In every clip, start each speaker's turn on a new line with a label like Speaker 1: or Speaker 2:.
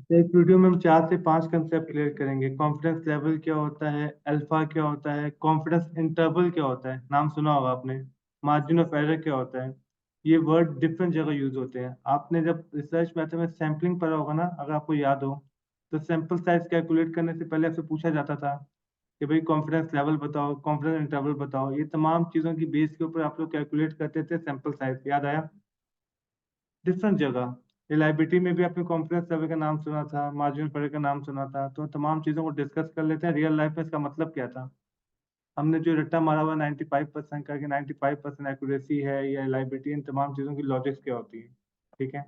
Speaker 1: एक वीडियो में हम 4 से 5 कंसेप्ट क्लियर करेंगे। कॉन्फिडेंस लेवल क्या होता है, अल्फा क्या होता है, कॉन्फिडेंस इंटरवल क्या होता है, नाम सुना होगा आपने। मार्जिन ऑफ एरर क्या होता है। ये वर्ड डिफरेंट जगह यूज होते हैं। आपने जब रिसर्च मेथड में सैम्पलिंग पढ़ा होगा ना, अगर आपको याद हो, तो सैंपल साइज कैलकुलेट करने से पहले आपसे पूछा जाता था कि भाई कॉन्फिडेंस लेवल बताओ, कॉन्फिडेंस इंटरवल बताओ। ये तमाम चीज़ों की बेस के ऊपर आप लोग कैलकुलेट करते थे सैंपल साइज। याद आया? डिफरेंट जगह। रिलायबिलिटी में भी आपने कॉन्फिडेंस लेवल का नाम सुना था, मार्जिन पड़े का नाम सुना था। तो तमाम चीज़ों को डिस्कस कर लेते हैं। रियल लाइफ में इसका मतलब क्या था। हमने जो रट्टा मारा हुआ 95% का कि 95% एक्यूरेसी है या रिलायबिलिटी, इन तमाम चीज़ों की लॉजिक्स क्या होती है। ठीक है।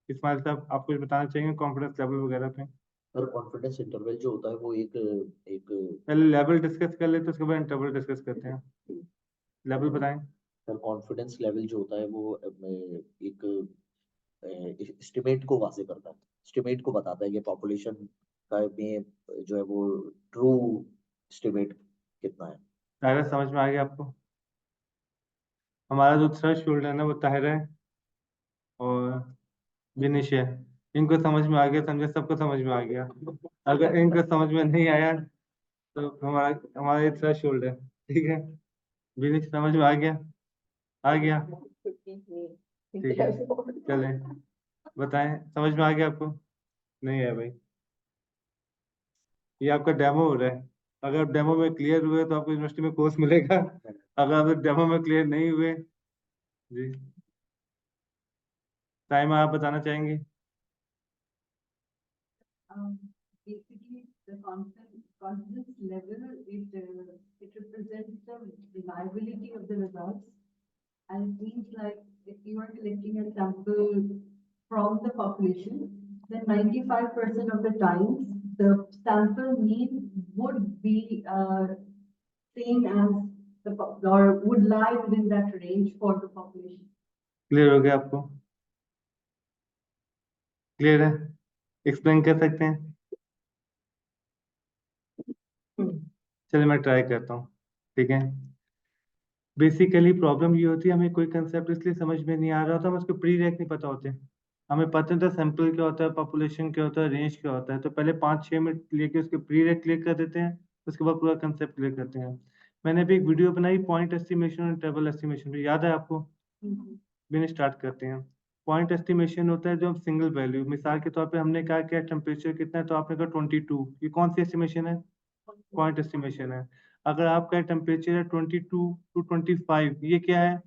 Speaker 1: इस्माइल साहब, आप कुछ बताना चाहिए कॉन्फिडेंस लेवल वगैरह पे?
Speaker 2: और कॉन्फिडेंस इंटरवल जो होता है वो एक एक
Speaker 1: पहले लेवल डिस्कस कर लेते, उसके बाद इंटरवल डिस्कस करते हैं। लेवल बताएं।
Speaker 2: सर कॉन्फिडेंस लेवल जो होता है वो एक एस्टिमेट को वाजे करता है, एस्टिमेट को बताता है कि पॉपुलेशन का में जो है वो ट्रू एस्टिमेट कितना है।
Speaker 1: ताहिरा, समझ में आ गया आपको? हमारा जो थ्रेशोल्ड है ना, वो ताहिरा है और विनिश है। इनको समझ में आ गया, समझे, सबको समझ में आ गया। अगर इनको समझ में नहीं आया तो हमारा हमारा ये थ्रेशोल्ड है। ठीक है। विनिश, समझ में आ गया? आ गया। ठीक है। चलें, बताएं, समझ में आ गया आपको? नहीं है भाई। ये आपका डेमो हो रहा है। अगर डेमो में क्लियर हुए तो आपको यूनिवर्सिटी में कोर्स मिलेगा। अगर आप डेमो में क्लियर नहीं हुए, जी, टाइम आप बताना चाहेंगे?
Speaker 3: Basically, the confidence level, it represents the reliability of the results, and it means like if you are collecting a sample from the population, then 95% of the times the sample mean would be same as or would lie within that range for the population.
Speaker 1: Clear हो गया आपको? Clear है? Explain कर सकते हैं? चलिए मैं try करता हूँ। ठीक है। बेसिकली प्रॉब्लम ये होती है, हमें कोई कंसेप्ट इसलिए समझ में नहीं आ रहा होता, हमें उसके प्री रैक नहीं पता होते। हमें पता होता है सैंपल क्या होता है, पॉपुलेशन क्या होता है, रेंज क्या होता है। तो पहले 5-6 मिनट लेके उसके प्री रैक क्लियर कर देते हैं, उसके बाद पूरा कंसेप्ट क्लियर करते हैं। मैंने अभी एक वीडियो बनाई पॉइंट एस्टिमेशन और ट्रेवल एस्टिमेशन पे, याद है आपको? बिन स्टार्ट करते हैं। पॉइंट एस्टिमेशन होता है जो हम सिंगल वैल्यू, मिसाल के तौर पे हमने कहा क्या टेम्परेचर कितना है, तो आपने कहा 22। ये कौन सी एस्टिमेशन है? पॉइंट एस्टिमेशन है। अगर आपका टेम्परेचर है 22 to 25, ये क्या है?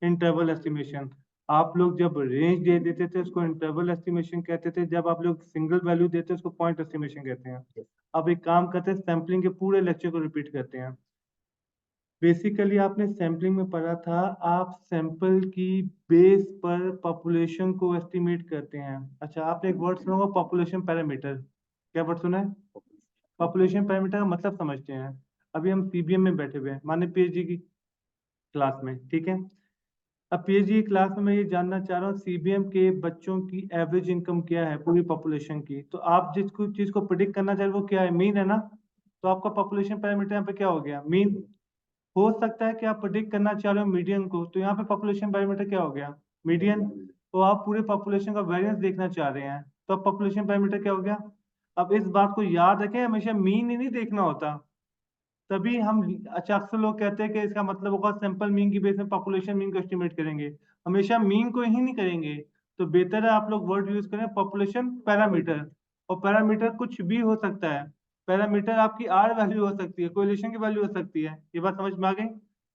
Speaker 1: Interval estimation. आप लोग जब रेंज दे देते थे उसको इंटरवल एस्टिमेशन कहते थे, जब आप लोग सिंगल वैल्यू देते हैं उसको पॉइंट एस्टिमेशन कहते हैं। अब एक काम करते हैं, सैम्पलिंग के पूरे लेक्चर को रिपीट करते हैं। बेसिकली आपने सैम्पलिंग में पढ़ा था, आप सैंपल की बेस पर पॉपुलेशन को एस्टिमेट करते हैं। अच्छा, आपने एक वर्ड सुना होगा पॉपुलेशन पैरामीटर। क्या वर्ड सुना है? पॉपुलेशन पैरामीटर का मतलब समझते हैं। अभी हम पीबीएम में बैठे हुए हैं, माने पीएचडी की क्लास में। ठीक है। अब पीएचडी की क्लास में मैं ये जानना चाह रहा हूँ सीबीएम के बच्चों की एवरेज इनकम क्या है पूरी पॉपुलेशन की। तो आप जिस चीज को प्रिडिक्ट करना चाह रहे हो वो क्या है? मीन है ना। तो आपका पॉपुलेशन पैरामीटर यहाँ पे क्या हो गया? मीन। हो सकता है कि आप प्रिडिक्ट करना चाह रहे हो मीडियन को, तो यहाँ पे पॉपुलेशन पैरामीटर क्या हो गया? मीडियन। तो आप पूरे पॉपुलेशन का वेरिएंस देखना चाह रहे हैं, तो अब पॉपुलेशन पैरामीटर क्या हो गया? अब इस बात को याद रखें, हमेशा मीन ही नहीं देखना होता। तभी हम, अच्छा, अक्सर लोग कहते हैं कि इसका मतलब होगा सिंपल मीन की बेस में पॉपुलेशन मीन को एस्टिमेट करेंगे। हमेशा मीन को ही नहीं करेंगे। तो बेहतर है आप लोग वर्ड यूज करें पॉपुलेशन पैरामीटर। और पैरामीटर कुछ भी हो सकता है। पैरामीटर आपकी आर वैल्यू हो सकती है, कोरिलेशन की वैल्यू हो सकती है। ये बात समझ में आ गई?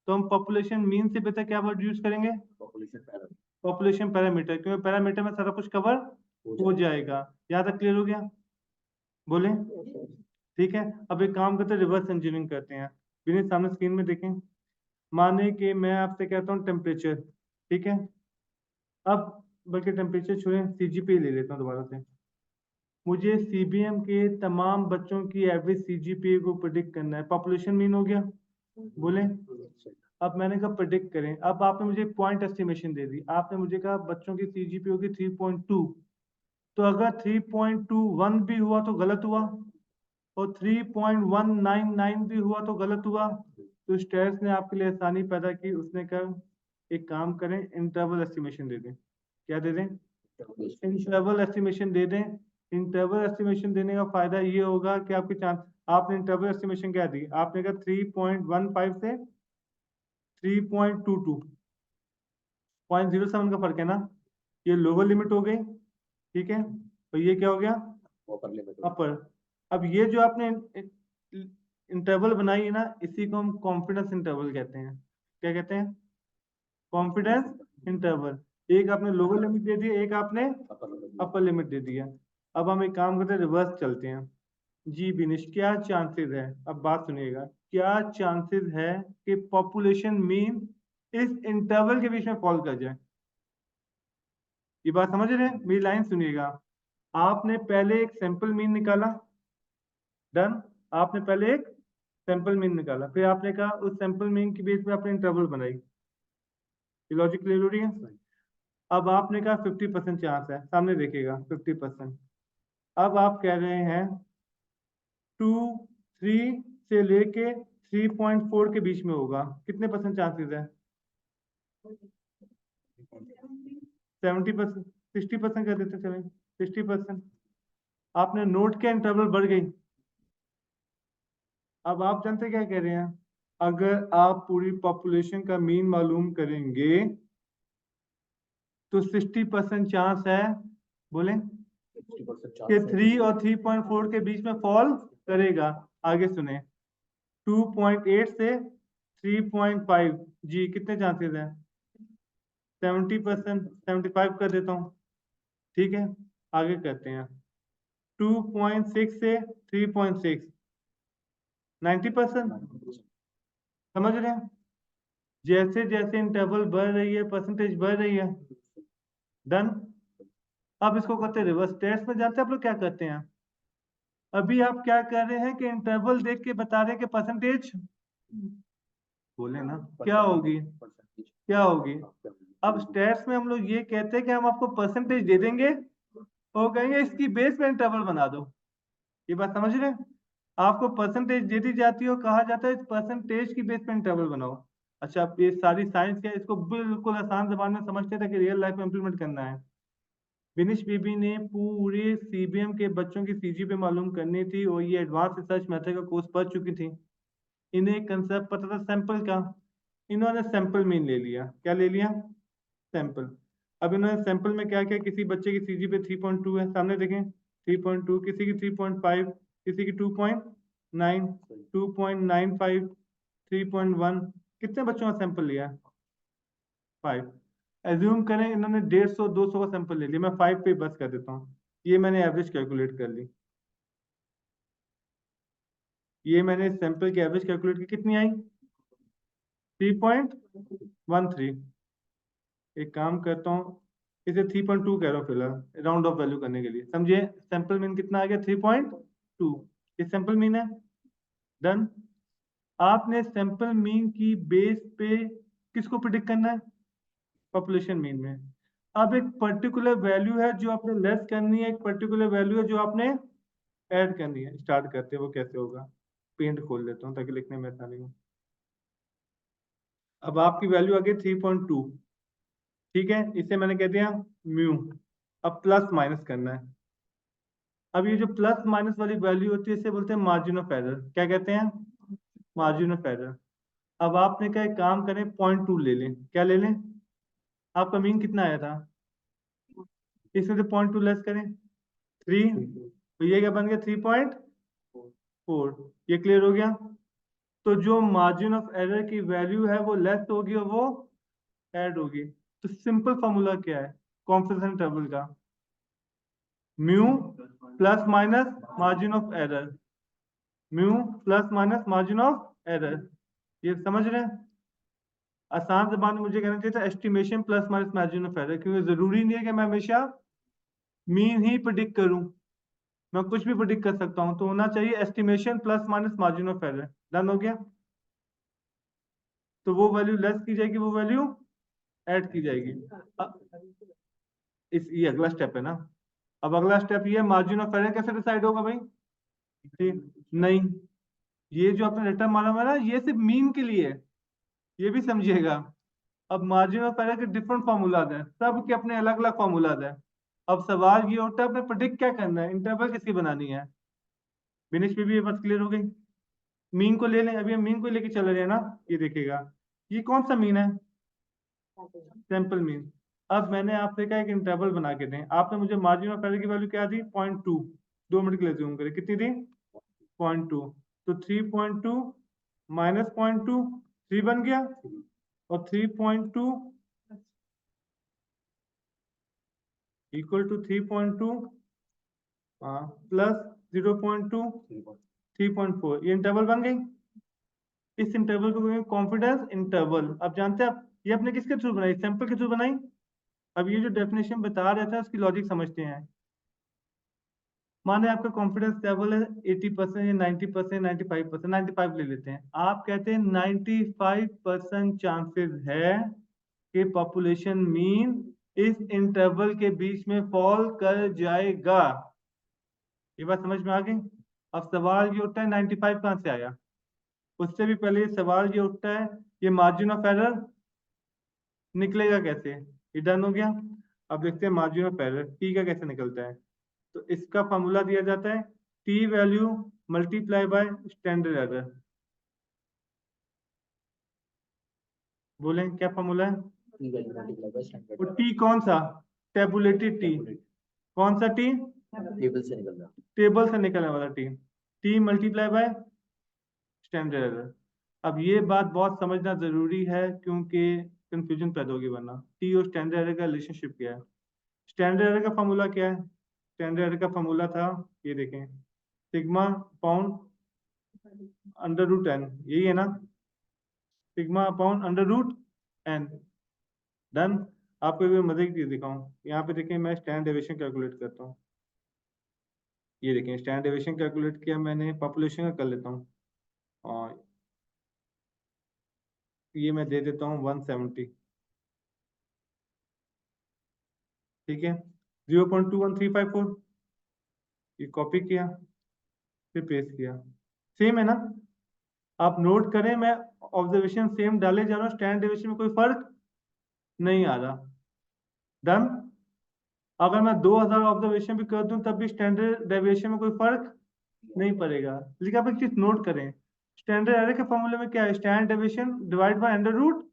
Speaker 1: तो हम पॉपुलेशन मीन से बेहतर क्या वर्ड यूज करेंगे?
Speaker 2: पॉपुलेशन पैरामीटर
Speaker 1: पॉपुलेशन पैरामीटर, क्योंकि पैरामीटर में सारा कुछ कवर
Speaker 2: हो
Speaker 1: हो
Speaker 2: जाएगा।
Speaker 1: जाएगा। यहाँ तक क्लियर हो गया? बोले? ठीक है। अब एक काम करते हैं, रिवर्स इंजीनियरिंग करते हैं। विनीत, सामने स्क्रीन में देखें। माने कि मैं आपसे कहता हूँ टेम्परेचर। ठीक है। अब बल्कि टेम्परेचर छोड़ें, सीजीपी ले लेता हूँ दोबारा से। मुझे सीबीएम के तमाम बच्चों की एवरेज सीजीपीए को प्रिडिक्ट करना है। पॉपुलेशन मीन हो गया। बोले? अब मैंने कहा प्रिडिक्ट करें। अब आपने मुझे पॉइंट एस्टिमेशन दे दी। आपने मुझे कहा बच्चों की सीजीपी होगी 3.2। तो अगर 3.21 भी हुआ तो गलत हुआ, और 3.199 भी हुआ तो गलत हुआ। तो स्टेयर्स ने आपके लिए आसानी पैदा की, उसने कहा एक काम करें, इंटरवल एस्टिमेशन दे दें। क्या दे दें? इंटरवल एस्टिमेशन दे दें। इंटरवल एस्टिमेशन देने का फायदा ये होगा कि आपके चांस, आपने इंटरवल एस्टिमेशन क्या दी, आपने कहा 3.15 से 3.22, 0.07 का फर्क है ना, ये लोअर लिमिट हो गई, ठीक है, तो ये क्या हो गया,
Speaker 2: अपर लिमिट
Speaker 1: अपर। अब ये जो आपने इंटरवल बनाई है ना, इसी को हम कॉन्फिडेंस इंटरवल कहते हैं। क्या कहते हैं, कॉन्फिडेंस इंटरवल। एक आपने लोअर लिमिट दे दी, एक आपने अपर लिमिट दे दिया। अब हम एक काम करते हैं, रिवर्स चलते हैं। जी बिनिश, क्या चांसेस है, अब बात सुनिएगा, क्या चांसेस है कि पॉपुलेशन मीन इस इंटरवल के बीच में फॉल कर जाए। ये बात समझ रहे हैं, मेरी लाइन सुनिएगा। आपने पहले एक सैंपल मीन निकाला, डन, आपने पहले एक सैंपल मीन निकाला, फिर आपने कहा उस सैंपल मीन की बेस पे आपने इंटरवल बनाई। ये लॉजिक क्लियर हो रही है। अब आपने कहा 50% चांस है, सामने देखिएगा 50%। अब आप कह रहे हैं 3 से लेके 3.4 के बीच में होगा, कितने परसेंट चांसेस है, 70%, 60% कर देते चलें, 60%। आपने नोट के इंटरवल बढ़ गई। अब आप जानते क्या कह रहे हैं, अगर आप पूरी पॉपुलेशन का मीन मालूम करेंगे तो 60% चांस है, बोले,
Speaker 2: 60%
Speaker 1: कि
Speaker 2: चांस
Speaker 1: 3 और 3.4 के बीच में फॉल करेगा। आगे सुने, 2.8 से 3.5, जी कितने चांसेस हैं, 70%, 75 कर देता हूँ, ठीक है। आगे करते हैं, 2.6 से 3.6, 90%। समझ रहे हैं, जैसे जैसे इंटरवल बढ़ रही है परसेंटेज बढ़ रही है, डन। अब इसको करते हैं रिवर्स। टेस्ट में जानते हैं आप लोग क्या करते हैं, अभी आप क्या कर रहे हैं कि इंटरवल देख के बता रहे हैं कि परसेंटेज, बोले ना, क्या होगी, क्या होगी। अब स्टेट्स में हम लोग ये कहते हैं कि हम आपको परसेंटेज दे देंगे और कहेंगे इसकी बेस पे इंटरवल बना दो। ये बात समझ रहे हैं, आपको परसेंटेज दे दी जाती है और कहा जाता है इस परसेंटेज की बेस पे इंटरवल बनाओ। अच्छा, अब ये सारी साइंस क्या है, इसको बिल्कुल आसान जबान में समझते थे कि रियल लाइफ में इंप्लीमेंट करना है। विनिश बीबी ने पूरे सीबीएम के बच्चों की सीजीपीए मालूम करनी थी और ये एडवांस रिसर्च मेथड का कोर्स पढ़ चुकी थी। इन्हें कंसेप्ट पता था सैंपल का, इन्होंने सैंपल मीन ले लिया। क्या ले लिया, सैंपल। अब इन्होंने सैंपल में क्या किया, किसी बच्चे की सीजीपीए 3.2 है, सामने देखें 3.2, किसी की 3.5, किसी की 2.9, 2.95, 3.1, कितने बच्चों का सैंपल लिया, 5। एज्यूम करें इन्होंने 150-200 का सैंपल ले लिया, मैं 5 पे बस कर देता हूँ। ये मैंने एवरेज कैलकुलेट कर ली, ये मैंने सैंपल की एवरेज कैलकुलेट की, कितनी आई, 3.13। एक काम करता हूँ, इसे 3.2 कह रहा हूँ फिलहाल, राउंड ऑफ वैल्यू करने के लिए, समझिए सैंपल मीन कितना आ गया, 3.2। ये सैंपल मीन है, डन। आपने सैंपल मीन की बेस पे किसको प्रिडिक्ट करना है, पॉपुलेशन मीन में। अब एक पर्टिकुलर वैल्यू है जो आपने लेस करनी है, एक पर्टिकुलर वैल्यू है जो आपने ऐड करनी है। स्टार्ट करते हैं, वो कैसे होगा, पेंट खोल देता हूँ ताकि लिखने में आसानी हो। अब आपकी वैल्यू आ गई 3.2, ठीक है, इसे मैंने कह दिया म्यू। अब प्लस माइनस करना है। अब ये जो प्लस माइनस वाली वैल्यू होती है इसे बोलते हैं मार्जिन ऑफ एरर। क्या कहते हैं, मार्जिन ऑफ एरर। अब आपने कहा एक काम करें 0.2 ले लें, क्या ले लें, आपका मीन कितना आया था, इसमें से 0.2 लेस करें 3, तो ये क्या बन गया 3.4। ये क्लियर हो गया। तो जो मार्जिन ऑफ एरर की वैल्यू है वो लेस होगी और वो ऐड होगी। तो सिंपल फॉर्मूला क्या है कॉन्फिडेंस इंटरवल का, mu plus minus margin of error, mu plus minus margin of error. ये समझ रहे हैं, आसान जबान में मुझे कहना चाहिए था estimation plus minus margin of error, क्योंकि जरूरी नहीं है कि मैं हमेशा मीन ही प्रिडिक्ट करूं, मैं कुछ भी प्रिडिक्ट कर सकता हूं। तो होना चाहिए estimation plus minus margin of error. Done हो गया, तो वो वैल्यू लेस की जाएगी, वो वैल्यू ऐड की जाएगी। ये अगला स्टेप है ना। अब अगला स्टेप ये मार्जिन ऑफ एरर कैसे डिसाइड होगा भाई, ठीक नहीं, ये जो आपने रिटर्न मारा हुआ है ना ये सिर्फ मीन के लिए है, ये भी समझिएगा। अब मार्जिन ऑफ एरर के डिफरेंट फॉर्मूलाज हैं, सब के अपने अलग अलग फॉर्मूलाज हैं। अब सवाल ये होता है, आपने प्रेडिक्ट क्या करना है, इंटरवल किसकी बनानी है। विनिश पे भी ये बात क्लियर हो गई। मीन को ले लें, अभी हम मीन को लेके चल रहे हैं ना, ये देखिएगा ये कौन सा मीन है, सैंपल मीन। अब मैंने आपसे कहा एक इंटरवल बना के दें, आपने मुझे मार्जिन ऑफ एरर की वैल्यू क्या दी, 0.2, 2 मिनट के लिए जूम करें, कितनी दी, 0.2, तो 3.2 माइनस 0.2 3 बन गया, और 3.2 इक्वल टू 3.2 प्लस 0.2 3.4, ये इंटरवल बन गई। इस इंटरवल को कहेंगे कॉन्फिडेंस इंटरवल। अब जानते हैं आप ये अपने किसके थ्रू बनाई, सैंपल के थ्रू बनाई। अब ये जो डेफिनेशन बता रहे थे उसकी लॉजिक समझते हैं। माने आपका कॉन्फिडेंस लेवल है 80% या 90%, 95%, 95 ले लेते हैं। आप कहते हैं 95% चांसेस है कि पॉपुलेशन मीन इस इंटरवल के बीच में फॉल कर जाएगा। ये बात समझ में आ गई। अब सवाल ये उठता है 95 कहाँ से आया। उससे भी पहले ये सवाल ये उठता है ये मार्जिन ऑफ एरर निकलेगा कैसे। ये डन हो गया। अब देखते हैं मार्जिन ऑफ एरर टी का कैसे निकलता है। तो इसका फॉर्मूला दिया जाता है T value multiply by standard error. बोलें क्या फॉर्मूला है।
Speaker 2: T value multiplied by standard
Speaker 1: वो
Speaker 2: error.
Speaker 1: टी कौन सा, टेबुलेटेड टी,
Speaker 2: Tabulate.
Speaker 1: कौन सा टी,
Speaker 2: टेबल से निकल रहा
Speaker 1: टेबल से निकलने वाला T, T multiply by standard error. अब ये बात बहुत समझना जरूरी है क्योंकि कंफ्यूजन पैदा होगी वरना। टी और स्टैंडर्ड एरर का रिलेशनशिप क्या है। स्टैंडर्ड एरर का फॉर्मूला क्या है, स्टैंडर्ड एरर का फॉर्मूला था ये देखें sigma pound under root N, यही है ना, sigma pound under root N. Done. आपको एक मजे की चीज दिखाऊं, यहाँ पे देखें मैं स्टैंड डेविएशन कैलकुलेट करता हूँ। ये देखें स्टैंड डेविएशन कैलकुलेट किया मैंने, पॉपुलेशन का कर लेता हूँ, और ये मैं दे देता हूँ 170, ठीक है 0.21354, ये कॉपी किया फिर पेस्ट किया, सेम है ना। आप नोट करें मैं ऑब्जर्वेशन सेम डाले जा रहा हूँ, स्टैंड डेविएशन में कोई फर्क नहीं आ रहा। डन। अगर मैं 2000 ऑब्जर्वेशन भी कर दूं तब भी स्टैंडर्ड डेविएशन में कोई फर्क नहीं पड़ेगा। लेकिन आप एक चीज नोट करें, स्टैंडर्ड एरर के फॉर्मूले में क्या है, standard deviation divide by under root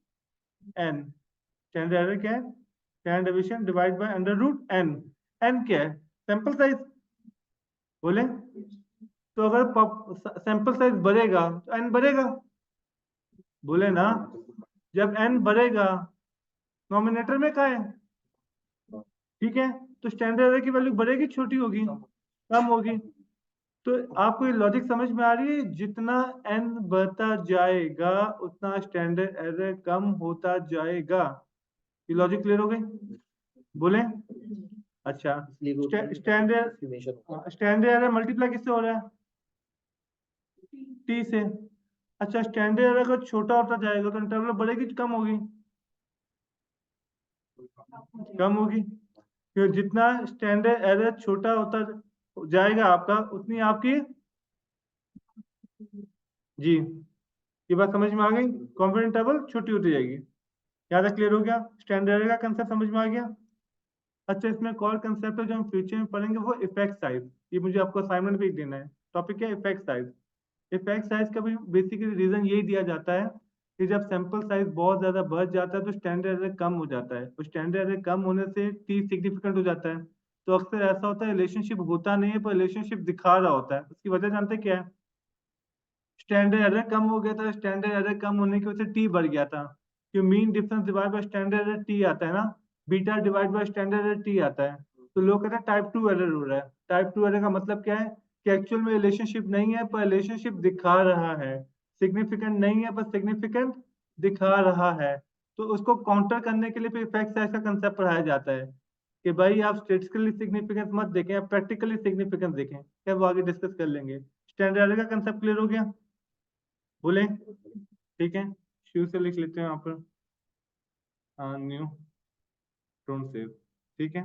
Speaker 1: N. Standard error क्या है, standard deviation divide by under root N. N क्या है, सैंपल साइज। बोले तो अगर सैंपल साइज बढ़ेगा तो एन बढ़ेगा, बोले ना। जब एन बढ़ेगा नॉमिनेटर में क्या है, ठीक है, तो स्टैंडर्ड एरर की वैल्यू बढ़ेगी छोटी होगी, कम होगी। तो आपको ये लॉजिक समझ में आ रही है, जितना एन बढ़ता जाएगा उतना स्टैंडर्ड एरर कम होता जाएगा। ये लॉजिक क्लियर हो गई। बोले अच्छा
Speaker 2: इसलिए वो
Speaker 1: स्टैंडर्ड
Speaker 2: estimation होता है.
Speaker 1: स्टैंडर्ड एरर मल्टीप्लाई किससे हो रहा है, टी से। अच्छा स्टैंडर्ड एरर अगर छोटा होता जाएगा तो इंटरवल बढ़ेगी कम होगी, कम होगी। क्यों, जितना स्टैंडर्ड एरर छोटा होता जाएगा आपका उतनी आपकी, जी ये बात समझ में आ गई, कॉन्फिडेंस इंटरवल छोटी होती जाएगी। यहाँ तक क्लियर हो गया, स्टैंडर्ड एरर का कंसेप्ट समझ में आ गया। अच्छा इसमें एक और कंसेप्ट है जो हम फ्यूचर में पढ़ेंगे, वो इफेक्ट साइज। ये मुझे आपको असाइनमेंट भी देना है, टॉपिक है इफेक्ट साइज। इफेक्ट साइज का भी बेसिकली रीजन यही दिया जाता है कि जब सैंपल साइज बहुत ज्यादा बढ़ जाता है तो स्टैंडर्ड एरर कम हो जाता है, तो स्टैंडर्ड एरर कम होने से टी सिग्निफिकेंट हो जाता है। तो अक्सर ऐसा होता है रिलेशनशिप होता नहीं है पर रिलेशनशिप दिखा रहा होता है। उसकी वजह जानते क्या है, स्टैंडर्ड एरर कम हो गया था, स्टैंडर्ड एरर कम होने की वजह से टी बढ़ गया था। कि mean difference divide by standard error T आता है ना, beta divide by standard error T आता है। तो लोग कहते हैं टाइप 2 एरर हो रहा है। टाइप 2 एरर का मतलब क्या है कि एक्चुअल में रिलेशनशिप नहीं है पर रिलेशनशिप दिखा रहा है, सिग्निफिकेंट नहीं है पर सिग्निफिकेंट दिखा रहा है। तो उसको काउंटर करने के लिए फिर इफेक्ट साइज का कंसेप्ट पढ़ाया जाता है कि भाई आप स्टैटिस्टिकली सिग्निफिकेंस मत देखें, आप प्रैक्टिकली सिग्निफिकेंस देखें। क्या वो आगे डिस्कस कर लेंगे। स्टैंडर्ड एरर का कंसेप्ट क्लियर हो गया। बोले ठीक है, शुरू से लिख लेते हैं यहाँ पर, न्यू डोंट सेव, ठीक है।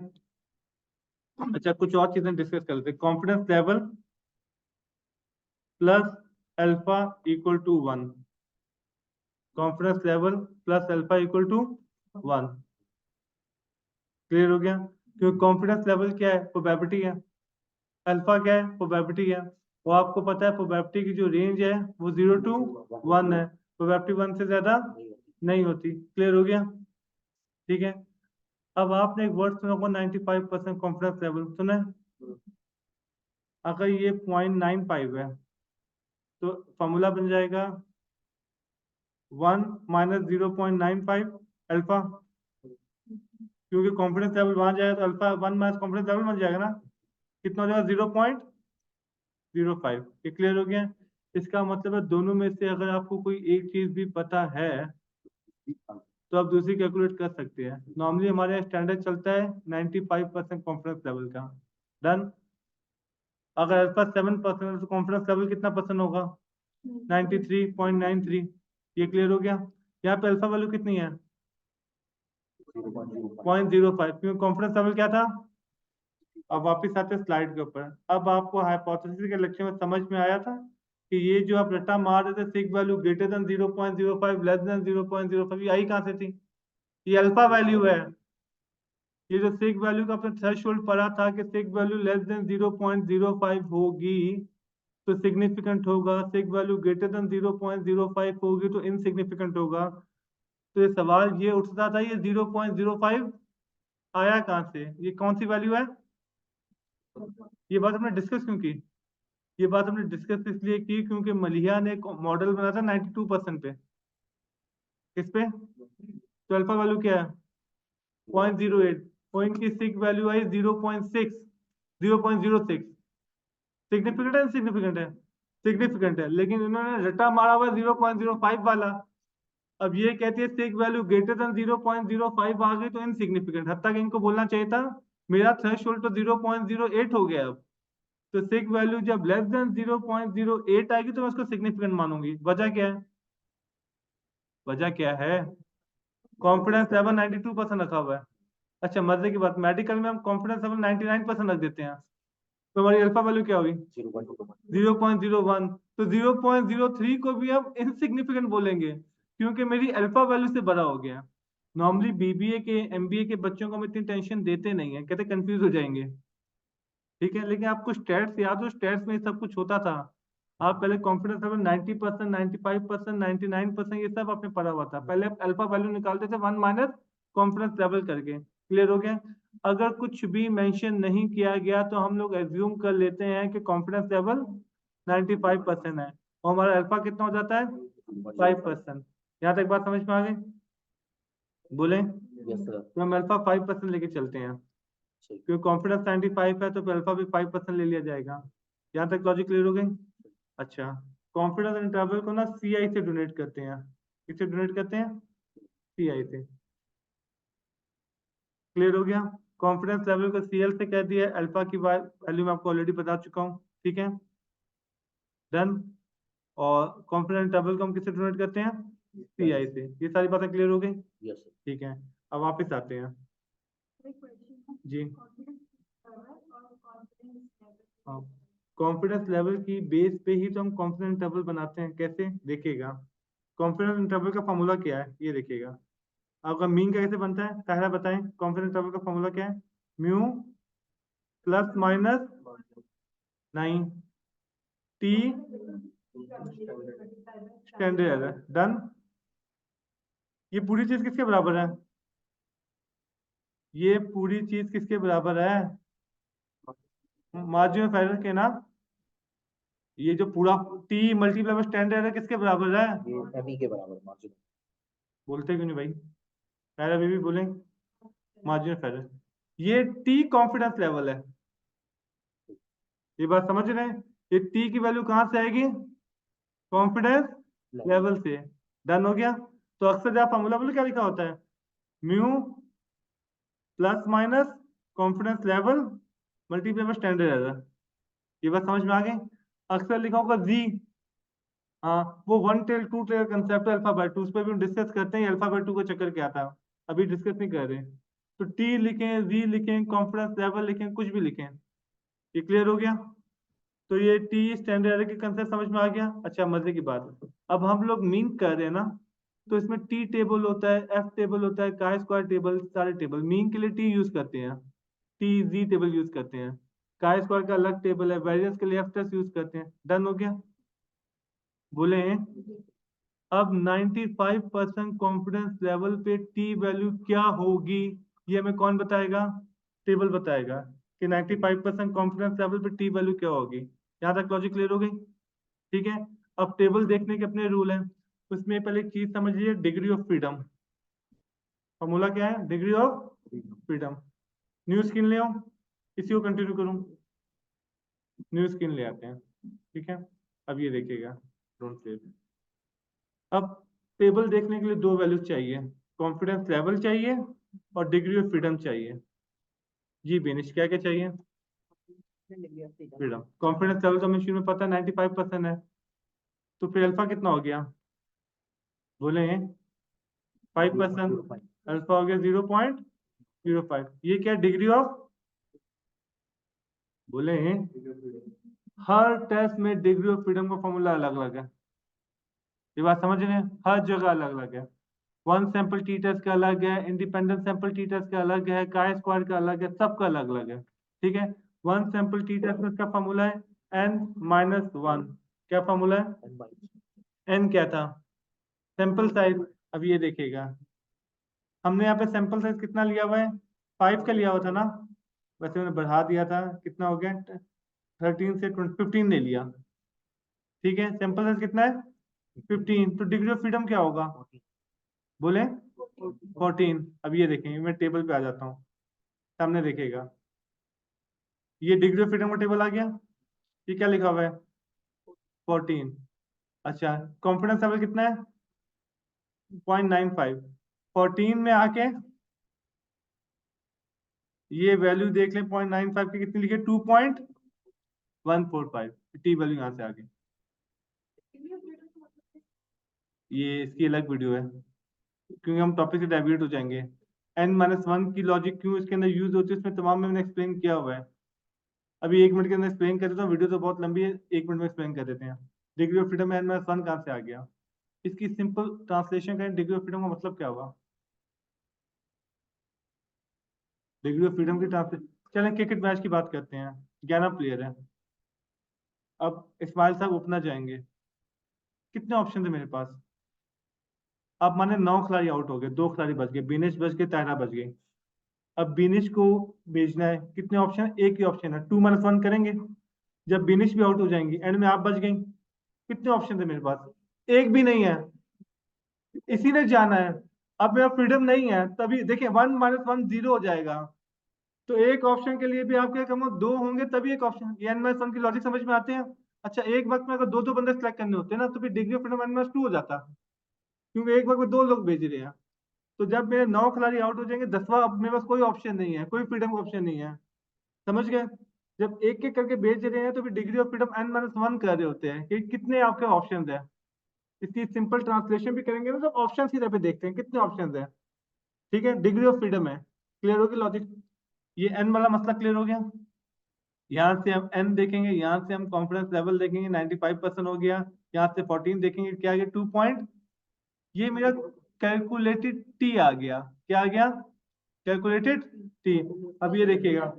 Speaker 1: अच्छा कुछ और चीजें डिस्कस कर लेते हैं। Confidence level plus alpha equal to 1, confidence level plus alpha equal to 1, clear हो गया। क्योंकि कॉन्फिडेंस लेवल क्या है, प्रोबेबिलिटी है, अल्फा क्या है, प्रोबेबिलिटी है। वो आपको पता है प्रोबेबिलिटी की जो रेंज है वो 0 to 1 है, प्रोबेबिलिटी 1 से ज्यादा नहीं होती। क्लियर हो गया? ठीक है। अब आपने एक वर्ड सुना होगा 95% कॉन्फिडेंस लेवल, सुना है? अगर ये 0.95 है तो फॉर्मूला बन जाएगा 1 माइनस 0.95 अल्फा, क्योंकि कॉन्फिडेंस लेवल वहां जाएगा तो अल्फा 1 माइनस कॉन्फिडेंस लेवल बन जाएगा ना, कितना हो जाएगा 0.05। ये क्लियर हो गया? इसका मतलब है दोनों में से अगर आपको कोई एक चीज भी पता है तो आप दूसरी कैलकुलेट कर सकते हैं। नॉर्मली हमारे यहाँ स्टैंडर्ड चलता है 95% कॉन्फिडेंस लेवल का। डन। अगर अल्फा 7% है तो कॉन्फिडेंस लेवल कितना परसेंट होगा? 93.93। ये क्लियर हो गया? यहाँ पे अल्फा वैल्यू कितनी है? 0.05, क्योंकि कॉन्फिडेंस लेवल क्या था? अब वापिस आते हैं स्लाइड के ऊपर। अब आपको हाइपोथेसिस के लेक्चर में समझ में आया था कि ये जो आप रट्टा मार रहे थे sig value greater than 0.05 less than 0.05, ये आई कहाँ से थी? ये अल्फा वैल्यू है। ये जो सिग वैल्यू का आपने थ्रेशोल्ड पढ़ा था कि सिग वैल्यू लेस देन 0.05 होगी तो सिग्निफिकेंट होगा, सिग वैल्यू ग्रेटर देन 0.05 होगी तो इनसिग्निफिकेंट होगा। तो ये सवाल ये उठता था, ये 0.05 आया कहाँ से? ये कौन सी वैल्यू है? ये बात हमने डिस्कस क्यों की? ये बात हमने डिस्कस इसलिए की क्योंकि मलिया ने एक मॉडल बनाया था 92% पे। किस पे? तो अल्फा वैल्यू क्या है? 0.08। पॉइंट की सिग वैल्यू आई 0.6, 0.06। सिग्निफिकेंट है, सिग्निफिकेंट है, सिग्निफिकेंट है, लेकिन इन्होंने रट्टा मारा हुआ 0.05 वाला। अब ये कहती है सिग वैल्यू ग्रेटर देन 0.05 आ गई तो इनसिग्निफिकेंट। हद तक इनको बोलना चाहिए था मेरा थ्रेशोल्ड तो 0.08 हो गया। अब तो सिग वैल्यू जब लेस देन 0.08 आएगी तो मैं उसको सिग्निफिकेंट मानूंगी। वजह क्या है? वजह क्या है? कॉन्फिडेंस लेवल 92% रखा हुआ है। अच्छा मजे की बात, मेडिकल में हम कॉन्फिडेंस लेवल 99% रख देते हैं, तो हमारी अल्फा वैल्यू क्या होगी? 0.01। तो 0.03 को भी हम इनसिग्निफिकेंट बोलेंगे क्योंकि मेरी अल्फा वैल्यू से बड़ा हो गया। नॉर्मली बीबीए के एमबीए के बच्चों को हम इतनी टेंशन देते नहीं है, कहते कंफ्यूज हो जाएंगे। ठीक है, लेकिन आपको स्टैट्स याद हो, स्टैट्स में सब कुछ होता था। आप पहले कॉन्फिडेंस लेवल 90%, 95%, 99% ये सब आपने पढ़ा हुआ था। पहले आप अल्फा वैल्यू निकालते थे 1 माइनस कॉन्फिडेंस लेवल करके। क्लियर हो गया? अगर कुछ भी मेंशन नहीं किया गया तो हम लोग एज्यूम कर लेते हैं कि कॉन्फिडेंस लेवल 95% है और हमारा अल्फा कितना हो जाता है? 5%। यहाँ तक बात समझ में आ गई? बोले?
Speaker 2: Yes sir.
Speaker 1: तो हम अल्फा 5% लेके चलते हैं, क्योंकि कॉन्फिडेंस 95 है तो फिर अल्फा भी 5% ले लिया जाएगा। यहाँ तक लॉजिक क्लियर हो गई? अच्छा, कॉन्फिडेंस इंटरवल को ना सीआई से डोनेट करते हैं। किससे डोनेट करते हैं? सीआई से। क्लियर हो गया? कॉन्फिडेंस लेवल को सीएल से कह दिया, अल्फा की वैल्यू मैं आपको ऑलरेडी बता चुका हूँ। ठीक है, डन। और कॉन्फिडेंस इंटरवल को हम किससे डोनेट करते हैं? सीआई से। ये सारी बातें क्लियर हो गई?
Speaker 2: Yes sir.
Speaker 1: ठीक है, अब वापिस आते हैं जी। हाँ, कॉन्फिडेंस लेवल की बेस पे ही तो हम कॉन्फिडेंस इंटरवल बनाते हैं। कैसे देखिएगा? कॉन्फिडेंस इंटरवल का फॉर्मूला क्या है ये देखिएगा। आपका मीन कैसे बनता है पहला बताएं? कॉन्फिडेंस इंटरवल का फॉर्मूला क्या है? Mu plus minus 9 T standard error. Done. ये पूरी चीज किसके बराबर है? ये पूरी चीज किसके बराबर है? मार्जिन ऑफ एरर के ना। ये जो पूरा T multiply by standard error किसके बराबर है?
Speaker 2: ये एमई के बराबर मार्जिन।
Speaker 1: बोलते क्यों नहीं भाई? पहले अभी भी बोलें मार्जिन ऑफ एरर। ये टी कॉन्फिडेंस लेवल है। ये बात समझ रहे हैं? ये टी की वैल्यू कहां से आएगी? कॉन्फिडेंस लेवल से। डन हो गया? तो अक्सर जब फॉर्मूला बोले क्या लिखा होता है? Mu plus minus confidence level multiply by standard error. ये बात समझ में आ गई? अक्सर लिखा होगा जी। हाँ, वो one tail two tail concept है अल्फा बाय टू, उस पर भी हम डिस्कस करते हैं अल्फा बाय टू का चक्कर क्या था, अभी डिस्कस नहीं कर रहे। तो टी लिखें, जी लिखें, कॉन्फिडेंस लेवल लिखें, कुछ भी लिखें। ये क्लियर हो गया? तो ये टी स्टैंडर्ड एरर की कंसेप्ट समझ में आ गया? अच्छा मजे की बात, अब हम लोग मीन कर रहे हैं ना, तो इसमें टी टेबल होता है, एफ टेबल होता है, काय स्क्वायर टेबल, सारे टेबल मीन के लिए टी यूज करते हैं। टी जी टेबल यूज करते हैं, काय स्क्वायर का अलग टेबल है, वेरिएंस के लिए एफ टेस्ट यूज करते हैं। डन हो गया? बोले अब 95% कॉन्फिडेंस लेवल पे टी वैल्यू क्या होगी, ये हमें कौन बताएगा? टेबल बताएगा कि 95% कॉन्फिडेंस लेवल पे टी वैल्यू क्या होगी। यहाँ तक लॉजिक क्लियर हो गई? ठीक है, अब टेबल देखने के अपने रूल हैं, उसमें पहले एक चीज समझ लीजिए, डिग्री ऑफ फ्रीडम। फॉर्मूला क्या है? Degree of freedom. New screen ले आओ, इसी को कंटिन्यू करूं। न्यू स्क्रीन ले आते हैं, ठीक है। अब ये देखिएगा, डोंट सेव। अब टेबल देखने के लिए दो वैल्यूज चाहिए, कॉन्फिडेंस लेवल चाहिए और डिग्री ऑफ फ्रीडम चाहिए। जी बेनिश, क्या क्या चाहिए? फ्रीडम। कॉन्फिडेंस लेवल तो हमें शुरू में पता है 95% है, तो फिर अल्फा कितना हो गया? बोले 5%। अल्फा हो गया 0.05। ये क्या डिग्री ऑफ? बोले हर टेस्ट में डिग्री ऑफ फ्रीडम का फॉर्मूला अलग अलग है, ये बात समझ रहे हैं? हर जगह अलग अलग है। वन सैंपल टी टेस्ट का अलग है, इंडिपेंडेंट सैंपल टी टेस्ट का अलग है, काय स्क्वायर का अलग है, सबका अलग अलग है। ठीक है, वन सैंपल टी टेस्ट में इसका फॉर्मूला है n-1। क्या फॉर्मूला है? n क्या था? Sample size. अब ये देखिएगा, हमने यहाँ पे सैंपल साइज कितना लिया हुआ है? 5 का लिया हुआ था ना, वैसे मैंने बढ़ा दिया था, कितना हो गया? 13 से 15 ले लिया। ठीक है, सैंपल साइज कितना है? 15। तो डिग्री ऑफ फ्रीडम क्या होगा? बोले 14। अब ये देखेंगे, मैं टेबल पे आ जाता हूँ, सामने देखेगा, ये डिग्री ऑफ फ्रीडम का टेबल आ गया। ये क्या लिखा हुआ है? 14। अच्छा, कॉन्फिडेंस लेवल कितना है? 0.95। 14 में आके ये वैल्यू देख लें, 0.95 की कितनी लिखी है? 2.145। टी वैल्यू यहाँ से आगे, ये इसकी अलग वीडियो है, क्योंकि हम टॉपिक से डाइवर्ट हो जाएंगे। n-1 की लॉजिक क्यों इसके अंदर यूज होती है, उसमें तमाम मैंने एक्सप्लेन किया हुआ है। अभी 1 मिनट के अंदर एक्सप्लेन कर देता हूँ, वीडियो तो बहुत लंबी है, 1 मिनट में एक्सप्लेन कर देते हैं। डिग्री ऑफ फ्रीडम n-1 कहाँ से आ गया? इसकी सिंपल ट्रांसलेशन करें, डिग्री ऑफ फ्रीडम का मतलब क्या हुआ? डिग्री ऑफ फ्रीडम की ट्रांसलेशन, चलें क्रिकेट मैच की बात करते हैं। 11 प्लेयर है, अब इस्माइल साहब ओपनर जाएंगे, कितने ऑप्शन थे मेरे पास? अब माने 9 खिलाड़ी आउट हो गए, 2 खिलाड़ी बच गए, बिनेश बच गए, तायरा बच गई। अब बिनेश को भेजना है, कितने ऑप्शन? एक ही ऑप्शन है, 2-1 करेंगे। जब बिनेश भी आउट हो जाएंगी, एंड में आप बच गई, कितने ऑप्शन थे मेरे पास? एक भी नहीं है, इसी ने जाना है। अब मेरा फ्रीडम नहीं है, तभी देखिए 1-1 0 हो जाएगा, तो एक ऑप्शन के लिए भी आपके कम दो होंगे, तभी एक ऑप्शन। n-1 की लॉजिक समझ में आते हैं? अच्छा, एक वक्त में अगर दो दो बंदे सेलेक्ट करने होते हैं ना, तो फिर डिग्री ऑफ फ्रीडम n-2 हो जाता, क्योंकि एक वक्त में 2 लोग भेज रहे हैं। तो जब मेरे 9 खिलाड़ी आउट हो जाएंगे, 10वां, अब मेरे पास कोई ऑप्शन नहीं है, कोई फ्रीडम का ऑप्शन नहीं है। समझ गए? जब एक एक करके भेज रहे हैं, तो फिर डिग्री ऑफ फ्रीडम n-1 कर रहे होते हैं कि कितने आपके ऑप्शन है। इसकी सिंपल ट्रांसलेशन भी करेंगे ना, तो ऑप्शन की तरफ देखते हैं कितने ऑप्शन है। ठीक है, डिग्री ऑफ फ्रीडम है। क्लियर होगी लॉजिक? ये n वाला मसला क्लियर हो गया? यहाँ से हम n देखेंगे, यहाँ से हम कॉन्फिडेंस लेवल देखेंगे, 95% हो गया। यहाँ से 14 देखेंगे, क्या आ गया? 2 पॉइंट, ये मेरा कैलकुलेटेड टी आ गया। क्या आ गया? Calculated T. अब ये देखिएगा,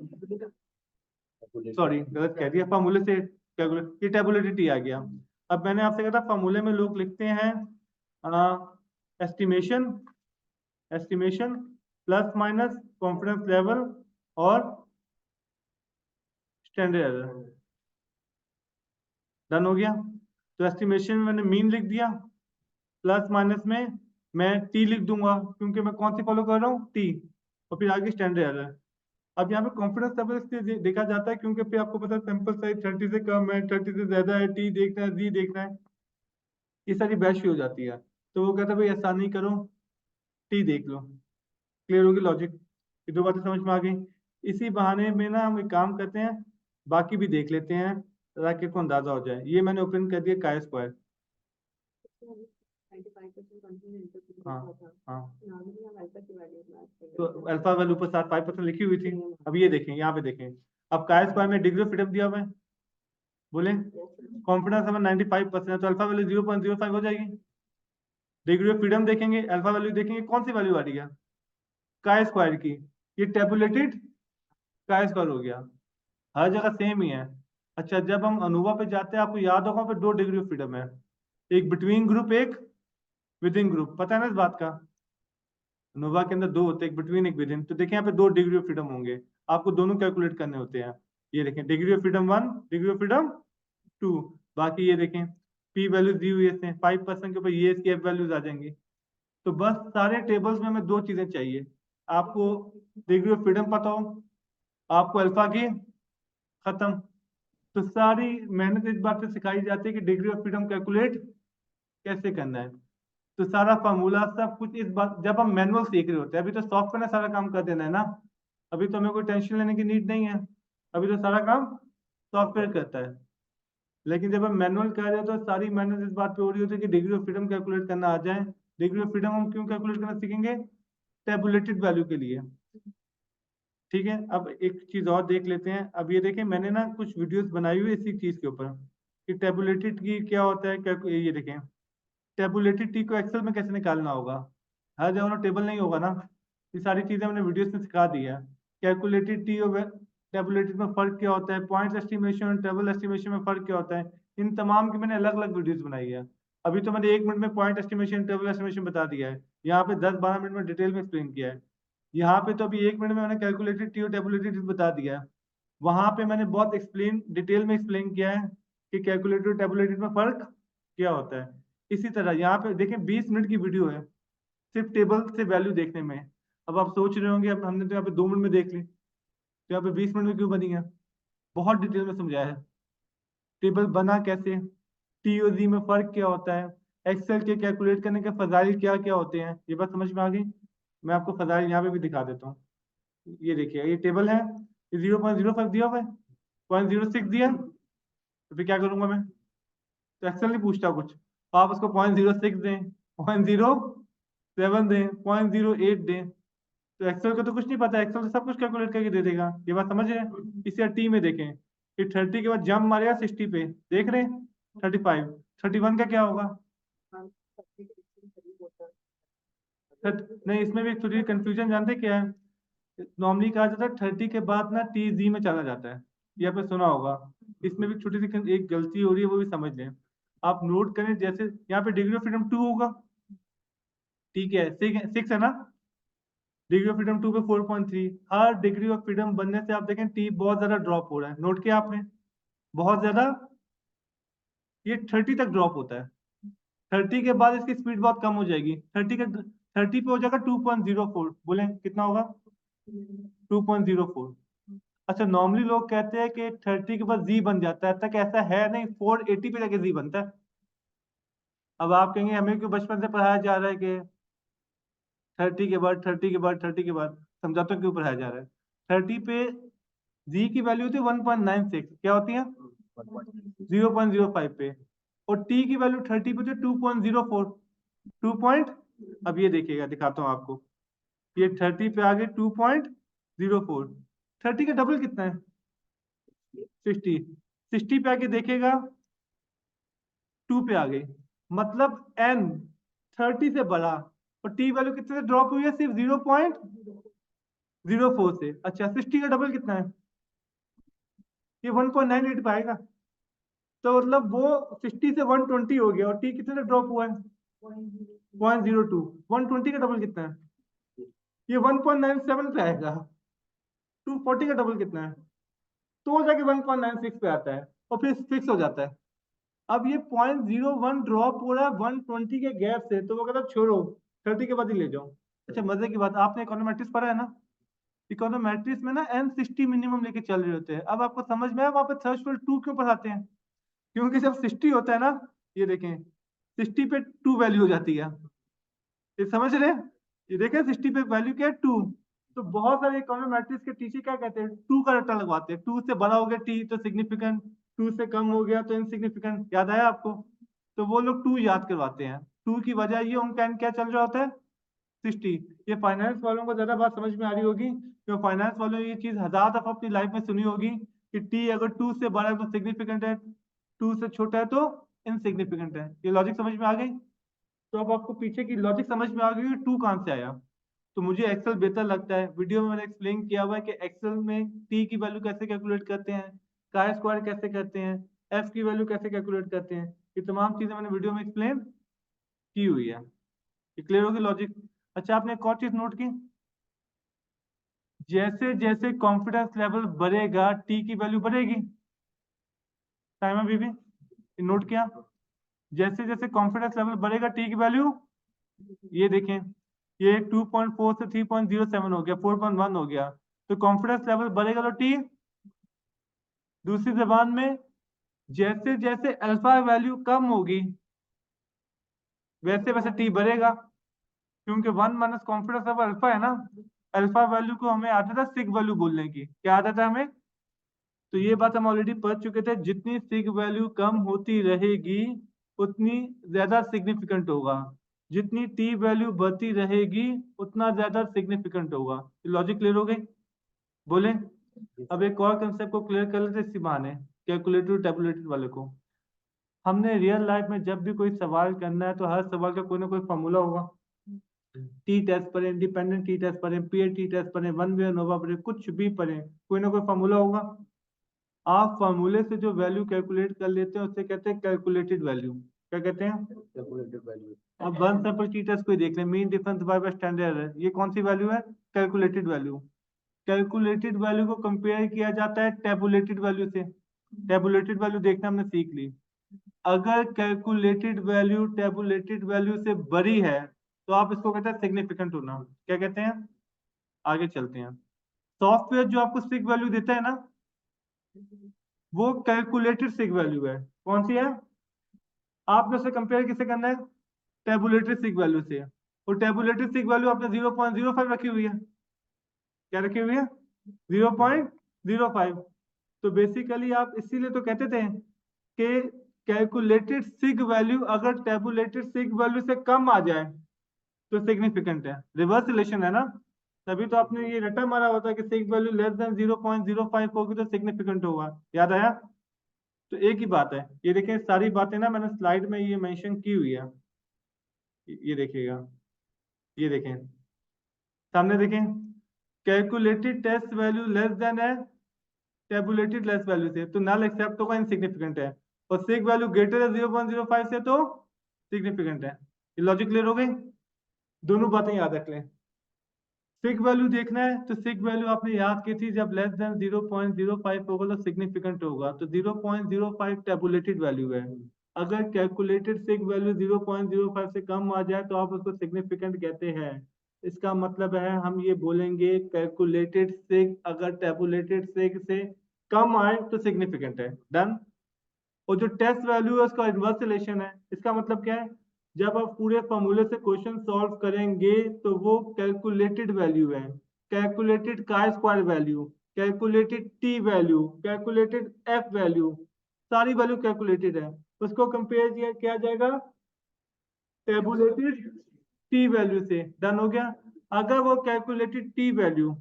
Speaker 1: सॉरी गलत कह दिया, फॉर्मूले से कैलकुलेट, ये टेबुलेटेड टी आ गया। अब मैंने आपसे कहा था फॉर्मूले में लोग लिखते हैं estimation, estimation plus minus confidence level और स्टैंडर्ड एरर। डन हो गया? तो एस्टिमेशन में मैंने मीन लिख दिया, प्लस माइनस में मैं टी लिख दूंगा, क्योंकि मैं कौन सी फॉलो कर रहा हूँ? टी। और फिर आगे स्टैंडर्ड एरर। अब यहाँ पे कॉन्फिडेंस लेवल इसलिए देखा जाता है क्योंकि फिर आपको पता है सैंपल साइज 30 से कम है, 30 से ज्यादा है, टी देखना है, जी देखना है, ये सारी बैश हो जाती है। तो वो कहता है भाई ऐसा नहीं करो, टी देख लो। क्लियर होगी लॉजिक? ये दो बातें समझ में आ गई। इसी बहाने में ना हम एक काम करते हैं, बाकी भी देख लेते हैं ताकि आपको अंदाजा हो जाए। ये मैंने ओपन कर दिया काय स्क्वायर। हाँ हाँ, तो अल्फा वैल्यू पर 5% लिखी हुई थी। अब ये देखें, यहाँ पे देखें, अब काय स्क्वायर में डिग्री ऑफ फ्रीडम दिया हुआ है। बोले कॉन्फिडेंस लेवल 95% है, तो अल्फा वैल्यू 0.05 हो जाएगी। डिग्री ऑफ फ्रीडम देखेंगे, अल्फा वैल्यू देखेंगे, कौन सी वैल्यू आ रही है? काय स्क्वायर की। ये टेबुलेटेड स्काई स्क्वायर हो गया, हर जगह सेम ही है। अच्छा, जब हम अनोवा पे जाते हैं, आपको याद होगा पे 2 डिग्री ऑफ फ्रीडम है, एक बिटवीन ग्रुप, एक विद इन ग्रुप, पता है ना इस बात का? अनोवा के अंदर 2 होते हैं, एक बिटवीन एक विद इन। तो देखें यहाँ पे 2 डिग्री ऑफ फ्रीडम होंगे, आपको दोनों कैलकुलेट करने होते हैं। ये देखें degree of freedom 1, degree of freedom 2। बाकी ये देखें पी वैल्यूज दी हुई है, 5% के ऊपर ये इसकी एफ वैल्यूज आ जाएंगी। तो बस सारे टेबल्स में हमें 2 चीजें चाहिए, आपको डिग्री ऑफ फ्रीडम पता हो, आपको अल्फा की खत्म। तो सारी मेहनत इस बात पे सिखाई जाती है कि डिग्री ऑफ फ्रीडम कैलकुलेट कैसे करना है। तो सारा फार्मूला सब कुछ इस बात, जब हम मैनुअल सीख रहे होते हैं, अभी तो सॉफ्टवेयर ने सारा काम कर देना है ना, अभी तो हमें कोई टेंशन लेने की नीड नहीं है, अभी तो सारा काम सॉफ्टवेयर करता है। लेकिन जब हम मैनुअल कर रहे हैं तो सारी मेहनत इस बात पे हो रही होती है कि डिग्री ऑफ फ्रीडम कैलकुलेट करना आ जाए। डिग्री ऑफ फ्रीडम हम क्यों कैलकुलेट करना सीखेंगे? टेबुलेटेड वैल्यू के लिए। ठीक है, अब एक चीज और देख लेते हैं। अब ये देखें, मैंने ना कुछ वीडियोस बनाई हुई है इसी चीज के ऊपर कि टेबुलेटेड की क्या होता है, क्या ये देखें टेबुलेटेड टी को एक्सेल में कैसे निकालना होगा। हर जगह टेबल नहीं होगा ना, ये सारी चीजें हमने वीडियोस में सिखा दी है। कैलकुलेटेड टी और टेबुलेटेड में फर्क क्या होता है, पॉइंट एस्टिमेशन और टेबल एस्टिमेशन में फर्क क्या होता है, इन तमाम की मैंने अलग अलग वीडियोस बनाई है। अभी तो मैंने 1 मिनट में पॉइंट एस्टिमेशन टेबल एस्टिमेशन बता दिया है, यहाँ पे 10-12 मिनट में डिटेल में एक्सप्लेन किया है। यहाँ पे तो अभी 1 मिनट में मैंने कैलकुलेटेड टी और टेबुलेटेड बता दिया है, वहां पे मैंने बहुत डिटेल में एक्सप्लेन किया है कि कैलकुलेटेड और टेबुलेटेड में फर्क क्या होता है। इसी तरह यहाँ पे देखें 20 मिनट की वीडियो है सिर्फ टेबल से वैल्यू देखने में। अब आप सोच रहे होंगे अब हमने तो यहाँ पे 2 मिनट में देख ली, तो यहाँ पे 20 मिनट में क्यों बनी है? बहुत डिटेल में समझाया है टेबल बना कैसे, टीओजी में फर्क क्या होता है, एक्सेल के कैलकुलेट करने के फजाइल क्या क्या होते हैं, ये बात समझ में आ गई। मैं आपको फजाइल यहाँ पे भी दिखा देता हूँ। ये देखिए ये टेबल है, 0.05 दिया हुआ है, 0.06 दिया, तो फिर क्या करूंगा मैं? तो एक्सेल नहीं पूछता कुछ, आप उसको 0.06 दें, 0.07 दें, 0.08 दें, तो एक्सेल को तो कुछ नहीं पता, एक्सेल तो सब कुछ कैलकुलेट करके दे देगा। ये बात समझ रहे हैं? इसे टी में देखें कि 30 के बाद जंप मारेगा 60 पे, देख रहे हैं 35, 31 का क्या होगा? नहीं, इसमें भी थोड़ी कंफ्यूजन जानते क्या है, नॉर्मली कहा जाता है 30 के बाद ना टी जी में चला जाता है, ये आपने सुना होगा। इसमें भी छोटी सी एक गलती हो रही है, वो भी समझ लें। आप नोट करें, जैसे यहाँ पे डिग्री ऑफ फ्रीडम 2 होगा, ठीक है, 6 है ना, डिग्री ऑफ फ्रीडम 2 पे 4.3, हर डिग्री ऑफ फ्रीडम बनने से आप देखें टी बहुत ज्यादा ड्रॉप हो रहा है, नोट किया आपने? बहुत ज्यादा, ये 30 तक ड्रॉप होता है, 30 के बाद इसकी स्पीड बहुत कम हो जाएगी, 30 पे हो जाएगा 2.04, बोले कितना होगा? 2.04। अच्छा, नॉर्मली लोग कहते हैं कि 30 के बाद जी बन जाता है, तक ऐसा है नहीं, 480 पे जाके जी बनता है। अब आप कहेंगे हमें क्यों बचपन से पढ़ाया जा रहा है कि 30 के बाद 30 के बाद 30 के बाद, समझाता हूँ क्यों पढ़ाया जा रहा है। 30 पे जी की वैल्यू होती है 1.96, क्या होती है? 0.05 पे। और टी की वैल्यू 30 पे होती है 2.04, 2 पॉइंट, अब ये देखिएगा दिखाता हूँ आपको, ये 30 पे आ गए 2.04, 30 का डबल कितना है? 60, 60 पे आके देखेगा 2 पे आ गई, मतलब n 30 से बड़ा, और टी वैल्यू कितने से ड्रॉप हुई है? सिर्फ 0.04 से। अच्छा, 60 का डबल कितना है? ये 1.98 पे आएगा, तो मतलब वो 60 से 120 हो गया, और टी कितने से ड्रॉप हुआ है? 0.02। 120 का डबल कितना है? ये 1.97 पे आएगा। 240 का डबल कितना है? तो जाके 1.96 पे आता है, और फिर फिक्स हो जाता है। अब ये 0.01 ड्रॉप हो रहा है 120 के गैप से, तो वो कहता है छोड़ो 30 के बाद ही ले जाओ। अच्छा, मजे की बात, आपने इकोनोमेट्रिक्स पढ़ा है ना? इकोनोमेट्रिक्स में ना n60 मिनिमम लेके चल रहे होते हैं। अब आपको समझ में आया वहां पे थ्रेशोल्ड 2 क्यों पढ़ाते हैं? क्योंकि जब 60 होता है ना, ये देखें 60 पे 2 वैल्यू हो जाती है, ये समझ रहे हैं? ये देखें 60 पे वैल्यू क्या है? 2। तो बहुत सारे इकोनोमेट्रिक्स के टीचर क्या कहते हैं? 2 का रट्टा लगवाते हैं, 2 से बड़ा हो गया टी तो सिग्निफिकेंट, 2 से कम हो गया तो इनसिग्निफिकेंट। याद आया आपको? तो वो लोग 2 याद करवाते हैं, 2 की वजह ये उनका क्या चल रहा होता है? 60। ये फाइनेंस वालों को ज्यादा बात समझ में आ रही होगी, क्योंकि फाइनेंस वालों ने ये चीज हजार दफा अपनी लाइफ में सुनी होगी कि टी अगर 2 से बड़ा है तो सिग्निफिकेंट है, 2 से छोटा है तो इनसिग्निफिकेंट है। ये लॉजिक समझ में आ गई? तो अब आपको पीछे की लॉजिक समझ में आ गई, 2 कहां से आया। तो मुझे एक्सेल बेहतर लगता है। वीडियो में मैंने एक्सप्लेन किया हुआ है कि एक्सेल में टी की वैल्यू कैसे कैलकुलेट करते हैं, काय स्क्वायर कैसे करते हैं, एफ की वैल्यू कैसे कैलकुलेट करते हैं, ये तमाम चीजें मैंने वीडियो में एक्सप्लेन की हुई है। ये क्लियर होगी लॉजिक? अच्छा, आपने एक और चीज नोट की, जैसे जैसे कॉन्फिडेंस लेवल बढ़ेगा टी की वैल्यू बढ़ेगी। टाइम बीबी नोट किया? जैसे जैसे कॉन्फिडेंस लेवल बढ़ेगा टी की वैल्यू, ये देखें, ये 2.4 से 3.07 हो गया, 4.1 हो गया। तो कॉन्फिडेंस लेवल बढ़ेगा तो टी, दूसरी जबान में जैसे जैसे अल्फा वैल्यू कम होगी वैसे वैसे टी बढ़ेगा, क्योंकि 1 माइनस कॉन्फिडेंस लेवल अल्फा है ना। अल्फा वैल्यू को हमें आता था सिग वैल्यू बोलने की, क्या आता था हमें? तो ये बात हम ऑलरेडी पढ़ चुके थे, जितनी सिग वैल्यू कम होती रहेगी उतनी ज्यादा सिग्निफिकेंट होगा, जितनी टी वैल्यू बढ़ती रहेगी उतना ज्यादा सिग्निफिकेंट होगा। लॉजिक क्लियर हो गई? बोले? अब एक और कंसेप्ट को क्लियर कर लेते इसी बहाने, कैलकुलेटेड टेबुलेटेड वाले को। हमने रियल लाइफ में जब भी कोई सवाल करना है तो हर सवाल का कोई ना कोई फॉर्मूला होगा। टी टेस्ट पढ़े, इंडिपेंडेंट टी टेस्ट पढ़े, पीए टी टेस्ट पढ़े, वन वे नोवा पढ़े, कुछ भी पढ़े, कोई ना कोई फॉर्मूला होगा। आप फॉर्मूले से जो वैल्यू कैलकुलेट कर लेते हैं उससे कहते हैं कैलकुलेटेड वैल्यू। क्या कहते हैं?
Speaker 2: Calculated value.
Speaker 1: अब वन सैंपल टी टेस्ट कोई देख लें, mean difference divided by standard error, ये कौन सी वैल्यू है? Calculated value. कैलकुलेटेड वैल्यू को कंपेयर किया जाता है टेबुलेटेड वैल्यू से। टेबुलेटेड वैल्यू देखना हमने सीख ली। अगर कैलकुलेटेड वैल्यू टेबुलेटेड वैल्यू से बड़ी है तो आप इसको कहते हैं सिग्निफिकेंट होना। क्या कहते हैं? आगे चलते हैं। सॉफ्टवेयर जो आपको सिग वैल्यू देता है ना, वो कैलकुलेटेड सिग वैल्यू है। कौन सी है? आपने उसे कंपेयर किससे करना है? टेबुलेटेड सिग वैल्यू से। और टेबुलेटेड सिग वैल्यू आपने 0.05 रखी हुई है। क्या रखी हुई है? 0.05। तो बेसिकली आप इसीलिए तो कहते थे कि कैलकुलेटेड सिग वैल्यू अगर टेबुलेटेड सिग वैल्यू से कम आ जाए तो सिग्निफिकेंट है। रिवर्स रिलेशन है ना, तभी तो आपने ये रटा मारा होता है कि सिग वैल्यू लेस देन 0.05 होगी तो सिग्निफिकेंट होगा। याद आया? तो एक ही बात है। ये देखिए सारी बातें ना मैंने स्लाइड में ये मेंशन की हुई है, ये देखिएगा, ये देखें सामने देखें, calculated test value less than है टेबुलेटेड लेस वैल्यू से, तो नल एक्सेप्ट होगा, इनसिग्निफिकेंट है। और सिग वैल्यू ग्रेटर है 0.05 से तो सिग्निफिकेंट है। ये लॉजिक क्लियर हो गई? दोनों बातें याद रख लें। सिग वैल्यू देखना है तो सिग वैल्यू आपने याद की थी, जब लेस देन 0.05 होगा तो सिग्निफिकेंट होगा। तो 0.05 टेबुलेटेड वैल्यू है। अगर कैलकुलेटेड सिग वैल्यू 0.05 से कम आ जाए तो आप उसको सिग्निफिकेंट कहते हैं। इसका मतलब है हम ये बोलेंगे कैलकुलेटेड सिग अगर टेबुलेटेड सिग से कम आए तो सिग्निफिकेंट है। डन। और जो टेस्ट वैल्यू है उसका इनवर्स रिलेशन है। इसका मतलब क्या है? जब आप पूरे फॉर्मूले से क्वेश्चन सॉल्व करेंगे तो वो कैलकुलेटेड वैल्यू है, calculated chi square value, calculated T value, calculated F value, सारी वैल्यू कैलकुलेटेड है। उसको कंपेयर किया जाएगा टेबुलेटेड टी वैल्यू से। डन हो गया? अगर वो कैलकुलेटेड टी वैल्यू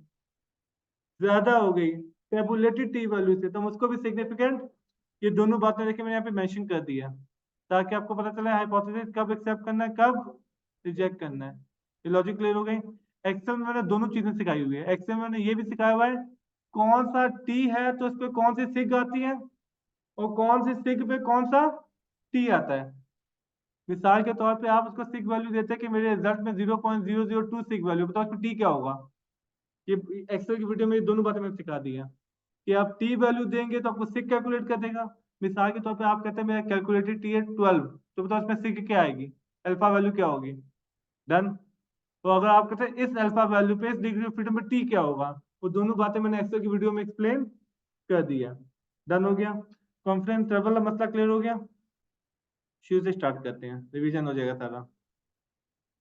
Speaker 1: ज्यादा हो गई टेबुलेटेड टी वैल्यू से तो हम उसको भी सिग्निफिकेंट, ये दोनों बातें देखिए मैंने यहाँ पे मेंशन कर दिया ताकि आपको पता चले हाइपोथेसिस कब एक्सेप्ट करना है कब रिजेक्ट करना है। ये लॉजिक क्लियर हो गई? एक्सेल में मैंने दोनों चीजें सिखाई हुई है। एक्सेल में मैंने ये भी सिखाया हुआ है कौन सा टी है तो उस पर कौन सी सिग आती है और कौन सी सिग पे कौन सा टी आता है। मिसाल के तौर पे आप उसको सिग वैल्यू देते हैं कि मेरे रिजल्ट में 0.002 सिग वैल्यू, बताओ उसमें टी क्या होगा। ये एक्सेल की वीडियो में ये दोनों बातें मैंने सिखा दी है कि आप टी वैल्यू देंगे तो आपको सिग कैलकुलेट कर देगा। मिसाल के तौर पे आप कहते हैं मेरा कैलकुलेटेड टी है 12, तो बताओ उसमें सिग क्या आएगी, अल्फा वैल्यू क्या होगी। डन। तो अगर आप कहते हैं इस अल्फा वैल्यू पे इस डिग्री ऑफ फ्रीडम पे टी क्या होगा, वो दोनों बातें मैंने एक्सेल की वीडियो में एक्सप्लेन कर दिया। डन हो गया? कॉन्फ्रेंस ट्रेवल का मसला क्लियर हो गया? शुरू से स्टार्ट करते हैं, रिवीजन हो जाएगा सारा।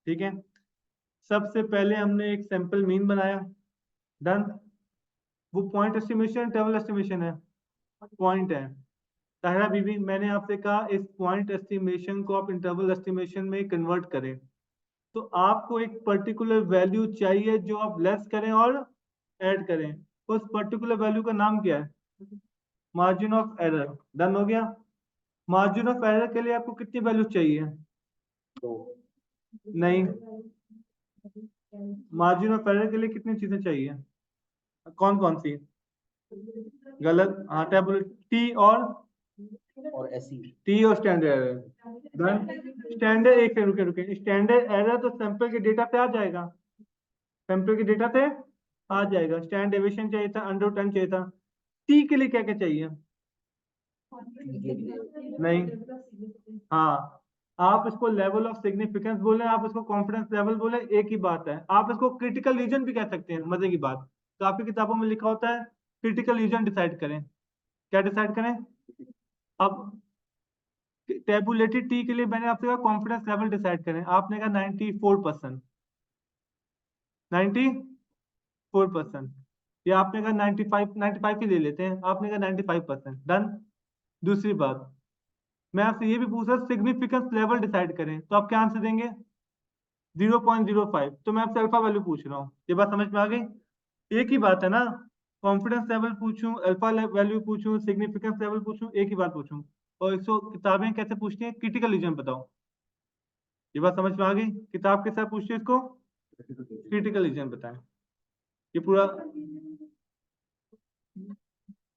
Speaker 1: ठीक है, सबसे पहले हमने एक सैंपल मीन बनाया। डन। वो पॉइंट एस्टिमेशन ट्रेवल एस्टिमेशन है, पॉइंट है। ताहिरा बीबी मैंने आपसे कहा इस पॉइंट एस्टिमेशन को आप इंटरवल एस्टिमेशन में कन्वर्ट करें, तो आपको एक पर्टिकुलर वैल्यू चाहिए जो आप लेस करें और ऐड करें। उस पर्टिकुलर वैल्यू का नाम क्या है? Margin of error. डन हो गया? मार्जिन ऑफ एरर के लिए आपको कितनी वैल्यू चाहिए?
Speaker 2: तो
Speaker 1: नहीं, मार्जिन ऑफ एरर के लिए कितनी चीजें चाहिए, कौन कौन सी? गलत, हाँ टेबल टी और
Speaker 2: ऐसी
Speaker 1: टी और स्टैंडर्ड एरर। स्टैंडर्ड, एक सेकंड रुके रुके, स्टैंडर्ड एरर तो सैंपल के डेटा पे आ जाएगा, सैंपल के डेटा पे आ जाएगा। स्टैंड डेविएशन चाहिए था, अंडर 10 चाहिए था। टी के लिए क्या क्या चाहिए? नहीं, हाँ आप इसको लेवल ऑफ सिग्निफिकेंस बोले, आप इसको कॉन्फिडेंस लेवल बोले, एक ही बात है। आप इसको क्रिटिकल रीजन भी कह सकते हैं। मजे की बात, काफी किताबों में लिखा होता है क्रिटिकल रीजन डिसाइड करें। क्या डिसाइड करें? अब टेबुलेटेड टी के लिए मैंने आपसे कहा कॉन्फिडेंस लेवल डिसाइड करें, आपने कहा 94%, 94%, या आपने कहा 95 ही ले लेते हैं, आपने कहा 95%, डन। दूसरी बात, मैं आपसे ये भी पूछ रहा सिग्निफिकेंस लेवल डिसाइड करें, तो आप क्या आंसर देंगे? 0.05। तो मैं आपसे अल्फा वैल्यू पूछ रहा हूँ, ये बात समझ में आ गई? एक ही बात है ना, कॉन्फिडेंस लेवल पूछूं, अल्फा वैल्यू पूछूं, सिग्निफिकेंस लेवल पूछूं, एक ही बात पूछूं। और इसको किताबें कैसे पूछती हैं? क्रिटिकल रीजन बताओ। ये बात समझ में आ गई? किताब के साथ पूछती है इसको क्रिटिकल रीजन बताएं। ये पूरा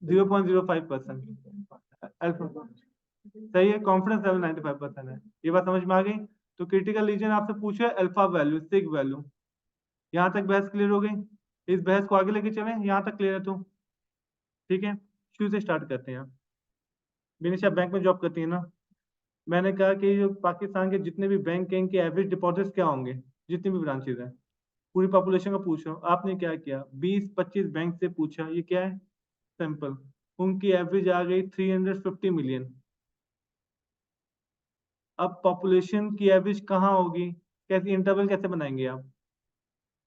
Speaker 1: 0.05% अल्फा सही है, कॉन्फिडेंस लेवल 95% है। ये बात समझ में आ गई? तो क्रिटिकल रीजन आपसे पूछे अल्फा वैल्यू, सिग वैल्यू। यहाँ तक बहस क्लियर हो गई? इस बहस को आगे लेके चलें, यहाँ तक क्लियर है तो ठीक है। शुरू से स्टार्ट करते हैं। विनिशा बैंक में जॉब करती है ना? मैंने कहा कि जो पाकिस्तान के जितने भी बैंक हैं इनके एवरेज डिपॉजिट्स क्या होंगे, जितनी भी ब्रांचेज हैं, पूरी पॉपुलेशन का पूछ रहा हूँ। आपने क्या किया, 20-25 बैंक से पूछा, ये क्या है? सैंपल। उनकी एवरेज आ गई 350 मिलियन। अब पॉपुलेशन की एवरेज कहाँ होगी, कैसे इंटरवल कैसे बनाएंगे आप?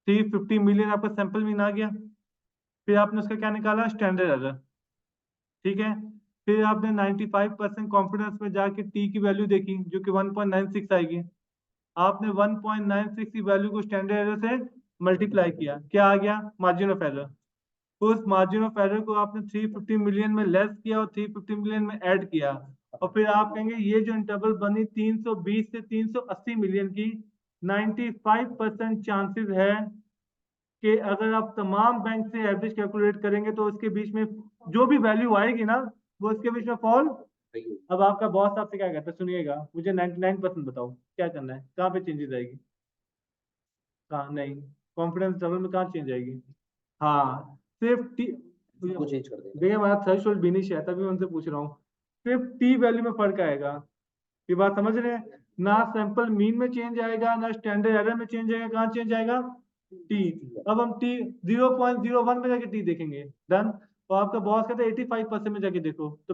Speaker 1: 350 मिलियन आपका सैंपल मीन आ गया, फिर आपने उसका क्या निकाला, स्टैंडर्ड एरर, ठीक है। फिर आपने 95% कॉन्फिडेंस में जाके टी की वैल्यू देखी जो कि 1.96 आएगी। आपने 1.96 की वैल्यू को स्टैंडर्ड एरर से मल्टीप्लाई किया, क्या आ गया, मार्जिन ऑफ एरर। उस मार्जिन ऑफ एरर को आपने 350 मिलियन में लेस किया और 350 मिलियन में ऐड किया, और फिर आप कहेंगे ये जो इंटरवल बनी 320 से 380 मिलियन की, 95% चांसेस है कि अगर आप तमाम बैंक से एवरेज कैलकुलेट करेंगे तो उसके बीच में जो भी वैल्यू आएगी ना, वो उसके बीच में फॉल। अब आपका बॉस आपसे क्या कहता है, सुनिएगा, मुझे 99% बताओ क्या करना है, कहाँ पे चेंजेस आएगी? कहाँ नहीं, कॉन्फिडेंस लेवल में कहाँ चेंज आएगी? हाँ सिर्फ टी,
Speaker 2: को चेंज कर देना।
Speaker 1: देखिए हमारा थ्रेशोल्ड भी नहीं है, तभी मैं उनसे पूछ रहा हूँ। सिर्फ टी वैल्यू में फर्क आएगा, ये बात समझ रहे हैं ना? सैंपल मीन में चेंज आएगा ना स्टैंडर्ड एरर में चेंज आएगा, कहाँ चेंज आएगा? टी। अब हम टी 0.01 में जाके टी देखेंगे, डन। तो आपका बॉस कहते हैं 85% में जाके देखो, तो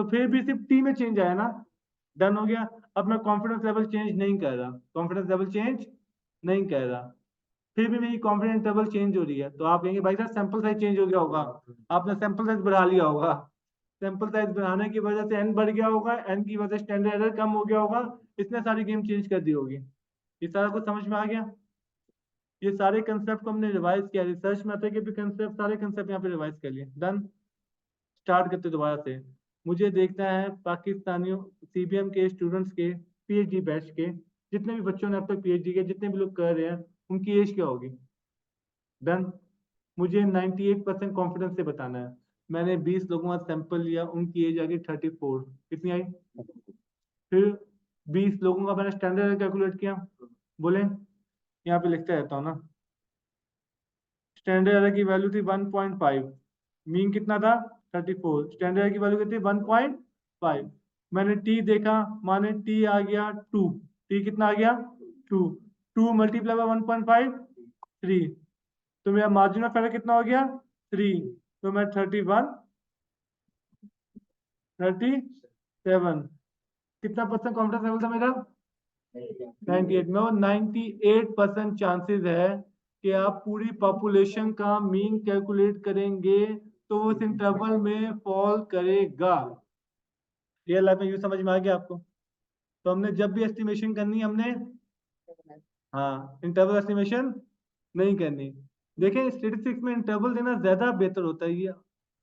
Speaker 1: फिर भी सिर्फ टी में चेंज आया ना, डन हो गया। अब मैं कॉन्फिडेंस लेवल चेंज नहीं कर रहा, कॉन्फिडेंस लेवल चेंज नहीं कर रहा, फिर भी मेरी कॉन्फिडेंस इंटरवल चेंज हो रही है, तो आप कहेंगे भाई साहब सैंपल साइज चेंज हो गया होगा, आपने सैंपल साइज बढ़ा लिया होगा। सैंपल साइज बढ़ाने की वजह से एन बढ़ गया होगा, एन की वजह से स्टैंडर्ड एरर कम हो गया होगा, इसने सारी गेम चेंज कर दी होगी। ये सारा कुछ समझ में आ गया? ये सारे कंसेप्ट को हमने रिवाइज किया, रिसर्च मेथड के भी कंसेप्ट, सारे कंसेप्ट यहाँ पे रिवाइज कर लिए, डन। स्टार्ट करते दोबारा से। मुझे देखना है पाकिस्तानियों सीबीएम के स्टूडेंट्स के पीएचडी बैच के, जितने भी बच्चों ने अब तक पीएचडी के, जितने भी लोग कर रहे हैं, उनकी एज क्या होगी, डन। मुझे 98% कॉन्फिडेंस से बताना है। मैंने 20 लोगों का सैंपल लिया, उनकी एज आ गई 34, कितनी आई? फिर 20 लोगों का मैंने स्टैंडर्ड कैलकुलेट किया, बोले यहाँ पे लिखता रहता हूँ ना। स्टैंडर्ड एरर की वैल्यू थी 1.5, मीन कितना था 34, स्टैंडर्ड एरर की वैल्यू कितनी 1.5। मैंने टी देखा, माने टी आ गया 2, टी कितना आ गया 2, 2 मल्टीप्लाई बाय 1.5 3, तो मेरा मार्जिन ऑफ एरर कितना हो गया 3, तो मैं 31 37, कितना परसेंट कॉन्फिडेंस लेवल था मेरा 98 में। और 98% चांसेस है कि आप पूरी पॉपुलेशन का मीन कैलकुलेट करेंगे तो उस इंटरवल में फॉल करेगा। रियल लाइफ में यूँ समझ में आ गया आपको? तो हमने जब भी एस्टिमेशन करनी हमने, हाँ इंटरवल एस्टिमेशन नहीं करनी। देखें स्टेटिस्टिक्स में इंटरवल देना ज्यादा बेहतर होता है, ये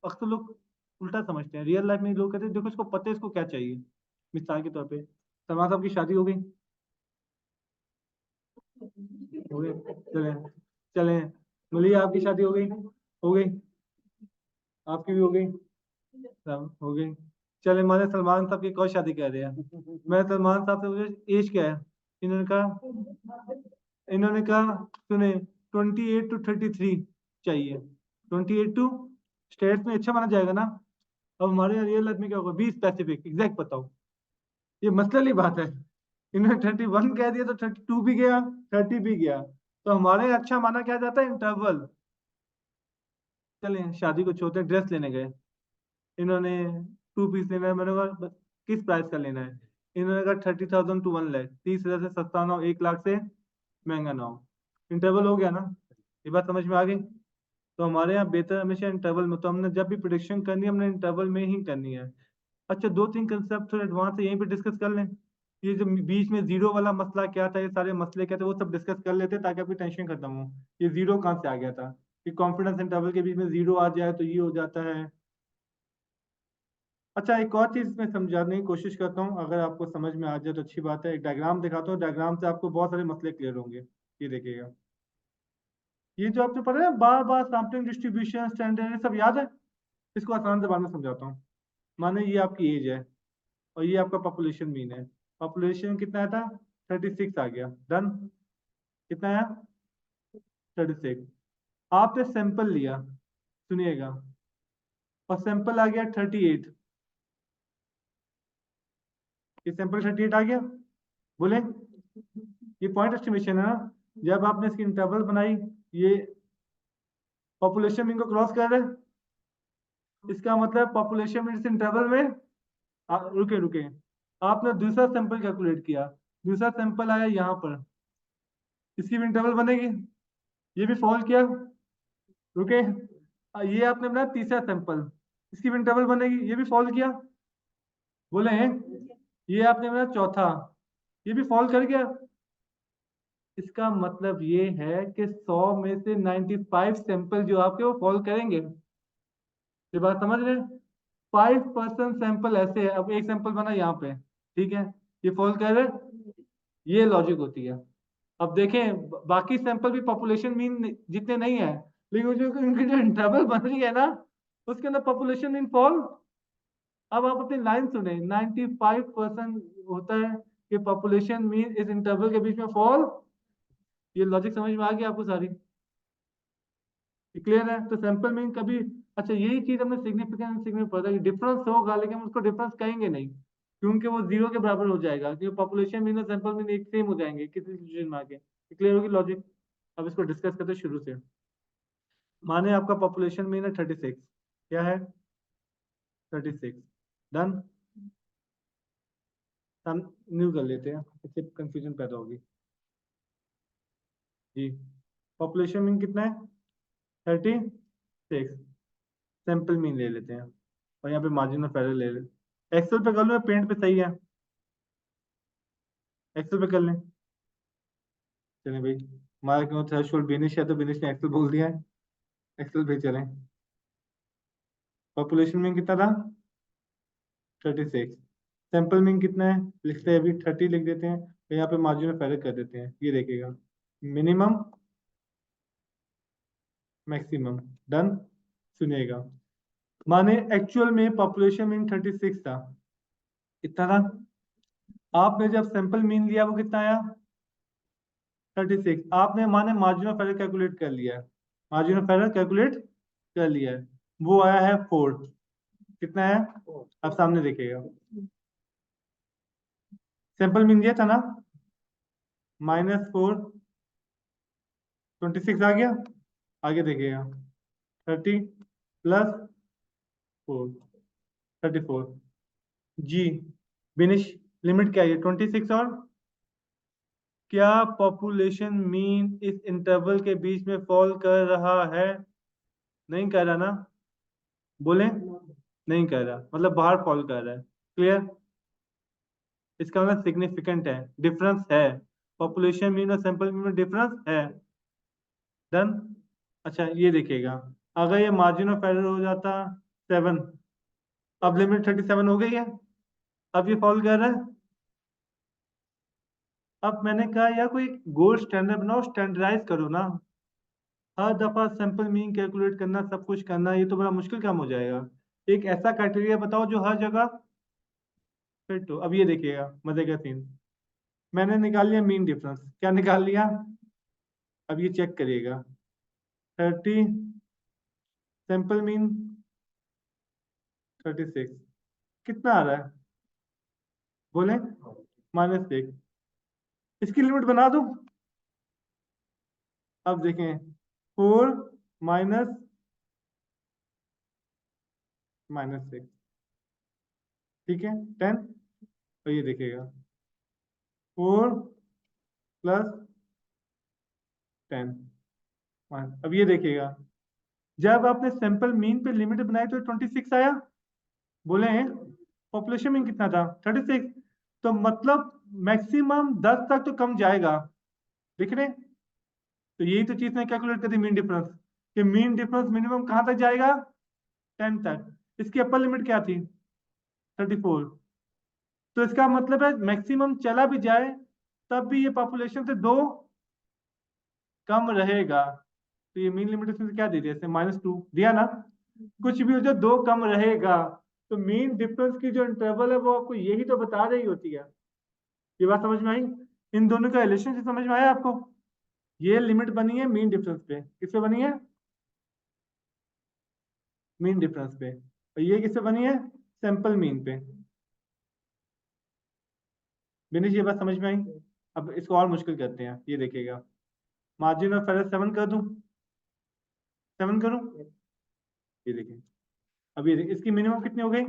Speaker 1: अक्सर लोग उल्टा समझते हैं। रियल लाइफ में लोग कहते हैं देखो इसको पता है इसको क्या चाहिए। मिसाल के तौर पे सलमान साहब की शादी हो गई, हो गए? चले चले, बोलिए आपकी शादी हो गई? हो गई? आपकी भी हो गई? सब हो गई। चले, मैंने सलमान साहब की कौन शादी कर रहे हैं, मैं सलमान साहब से पूछा एज क्या है, इन्होंने कहा सुने 28 to 33 चाहिए। 28 स्टेट्स में अच्छा माना जाएगा ना। अब हमारे रियल लाइफ में क्या होगा, 20 स्पेसिफिक एग्जैक्ट बताओ। ये मसले वाली बात है। इन्होंने 31 कह दिया तो 32 भी गया, 30 भी गया। तो हमारे अच्छा माना क्या जाता है, इंटरवल। चले शादी को छोड़ते, ड्रेस लेने गए, इन्होंने 2 पीस लेना है, मैंने कहा किस प्राइस का लेना है, इन्होंने कहा 30,000 to 1 लाख, 30,000 से सस्ता ना हो, 1 लाख से महंगा ना हो। इंटरवल हो गया ना, ये बात समझ में आ गई। तो हमारे यहाँ बेहतर हमेशा इंटरवल में, तो हमने जब भी प्रिडिक्शन करनी है हमने इंटरवल में ही करनी है। अच्छा, 2-3 कंसेप्ट थोड़े एडवांस है, यहीं पे डिस्कस कर लें। ये जो बीच में जीरो वाला मसला क्या था, ये सारे मसले क्या थे, वो सब डिस्कस कर लेते ताकि आपकी टेंशन खत्म हो। ये जीरो कहाँ से आ गया था, कि कॉन्फिडेंस इंटरवल के बीच में जीरो आ जाए तो ये हो जाता है। अच्छा, एक और चीज मैं समझाने की कोशिश करता हूँ, अगर आपको समझ में आ जाए तो अच्छी बात है। एक डायग्राम दिखाता हूँ, डायग्राम से आपको बहुत सारे मसले क्लियर होंगे। ये देखिएगा, ये जो आपने पढ़ा है बार बार सैम्पलिंग डिस्ट्रीब्यूशन स्टैंडर्ड, ये सब याद है? इसको आसान जबान में समझाता हूँ। माने ये आपकी एज है और ये आपका पॉपुलेशन मीन है। पॉपुलेशन कितना आया था, 36 आ गया, डन। कितना आया, 36। आपने सैंपल लिया, सुनिएगा, और सैंपल आ गया 38। ये सैंपल 38 आ गया, बोले ये पॉइंट एस्टिमेशन है ना। जब आपने इसकी इंटरवल बनाई, ये पॉपुलेशन मीन को क्रॉस कर रहे हैं, इसका मतलब पॉपुलेशन मीन इस इंटरवल में रुके रुके, आपने दूसरा सैंपल कैलकुलेट किया, दूसरा सैंपल आया यहाँ पर, इसकी भी इंटरवल बनेगी, ये भी फॉल किया, रुके। ये आपने बनाया तीसरा सैंपल, इसकी भी इंटरवल बनेगी, ये भी फॉल किया, बोले हैं। ये आपने बनाया चौथा, ये भी फॉल कर गया। इसका मतलब ये है कि 100 में से 95 सैंपल जो आपके वो फॉल करेंगे। ये बात समझ रहे हैं? 5% सैंपल ऐसे है, अब एक सैंपल बना यहाँ पे, ठीक है, ये फॉल कर रहे, ये लॉजिक होती है। अब देखें बाकी सैंपल भी पॉपुलेशन मीन जितने नहीं है, लेकिन जो इनकी जो इंटरवल बन रही है ना, उसके अंदर पॉपुलेशन मीन फॉल। अब आप अपनी लाइन सुने, 95% होता है कि पॉपुलेशन मीन इस इंटरवल के बीच में फॉल। ये लॉजिक समझ में आ गया आपको सारी, क्लियर है? तो सैंपल मीन कभी, अच्छा यही चीज हमने सिग्निफिकेंट सीखने में पढ़ा कि डिफरेंस होगा लेकिन हम उसको डिफरेंस कहेंगे नहीं, क्योंकि वो जीरो के बराबर हो जाएगा, क्योंकि पॉपुलेशन मीन और सैंपल मीन एक सेम हो जाएंगे किसी सिचुएशन में आके। क्लियर होगी लॉजिक? अब इसको डिस्कस करते हैं शुरू से। माने आपका पॉपुलेशन मीन है 36, क्या है 36, डन। हम न्यू कर लेते हैं, इससे कंफ्यूजन पैदा होगी जी। पॉपुलेशन मीन कितना है, 36, सैंपल मीन ले लेते हैं, और यहाँ पे मार्जिन ऑफ एरर ले लें। एक्सेल पे कर लो या पेंट पे सही है, एक्सेल पे कर लें। चलें भाई, हमारा क्यों थ्रेशोल्ड बिनिश है तो बिनिश ने एक्सेल बोल दिया है, एक्सेल पे चलें। पॉपुलेशन मीन कितना था, 36, सैंपल मीन कितना है, लिखते हैं अभी 30 लिख देते हैं, तो यहाँ पे मार्जिन ऑफ एरर कर देते हैं, ये देखिएगा मिनिमम मैक्सिमम, डन। सुनिएगा, माने एक्चुअल में पॉपुलेशन मीन 36 था, कितना था, आपने जब सैंपल मीन लिया वो कितना आया, 36। आपने माने मार्जिन ऑफ एरर कैलकुलेट कर लिया है, मार्जिन ऑफ एरर कैलकुलेट कर लिया है, वो आया है 4। कितना है, अब सामने देखिएगा, सैंपल मीन दिया था ना, -4, 26 आ गया, आगे देखिएगा 30 + 4, 34 जी। बिनिश लिमिट क्या है, 26, और क्या पॉपुलेशन मीन इस इंटरवल के बीच में फॉल कर रहा है, नहीं कर रहा ना, बोले नहीं कर रहा, मतलब बाहर फॉल कर रहा है, क्लियर? इसका मतलब सिग्निफिकेंट है, डिफरेंस है, पॉपुलेशन मीन और सैंपल मीन में डिफरेंस है, डन। अच्छा ये देखिएगा, अगर ये मार्जिन ऑफ एरर हो जाता 7, अब लिमिट 37 हो गई है, अब ये फॉल कर रहा है, अब मैंने कहा यार कोई गोल्ड स्टैंडर्ड बनाओ, स्टैंडर्डाइज करो ना। हर दफा सैंपल मीन कैलकुलेट करना, सब कुछ करना, ये तो बड़ा मुश्किल काम हो जाएगा। एक ऐसा क्राइटेरिया बताओ जो हर जगह फिट हो। अब ये देखिएगा मजे का सीन, मैंने निकाल लिया मीन डिफरेंस। क्या निकाल लिया? अब ये चेक करिएगा, 30 सैंपल मीन 36, कितना आ रहा है बोले? -1। इसकी लिमिट बना दूं? अब देखें, 4 माइनस -6, ठीक है 10। तो ये देखिएगा 4 प्लस 10। अब ये देखिएगा, जब आपने सैंपल मीन पे लिमिट बनाई तो 26 आया, बोले पॉपुलेशन मीन कितना था? 36। तो मतलब मैक्सिमम 10 तक तो कम जाएगा, दिख रहे? तो यही तो चीज मैं कैलकुलेट कर दी, मीन डिफरेंस। कि मीन डिफरेंस मिनिमम कहाँ तक जाएगा? 10 तक। इसकी अपर लिमिट क्या थी? 34। तो इसका मतलब है मैक्सिमम चला भी जाए तब भी ये पॉपुलेशन से 2 कम रहेगा। तो ये मीन लिमिट इसमें से क्या दे दिया? इसने -2 दिया ना। कुछ भी हो जाए 2 कम रहेगा। तो मीन डिफरेंस की जो इंटरवल है वो आपको यही तो बता रही होती है। ये बात समझ में आई? इन दोनों का रिलेशनशिप समझ में आया आपको? ये लिमिट बनी है मीन डिफरेंस पे। किस पे बनी है? मीन डिफरेंस पे। और ये किससे बनी है? सैंपल मीन पे। विनीश ये बात समझ में आई? अब इसको और मुश्किल करते हैं, ये देखिएगा, मार्जिन ऑफ एरर 7 कर दूं? 7 करूं? ये देखिए, अब ये देखिए इसकी मिनिमम कितनी हो गई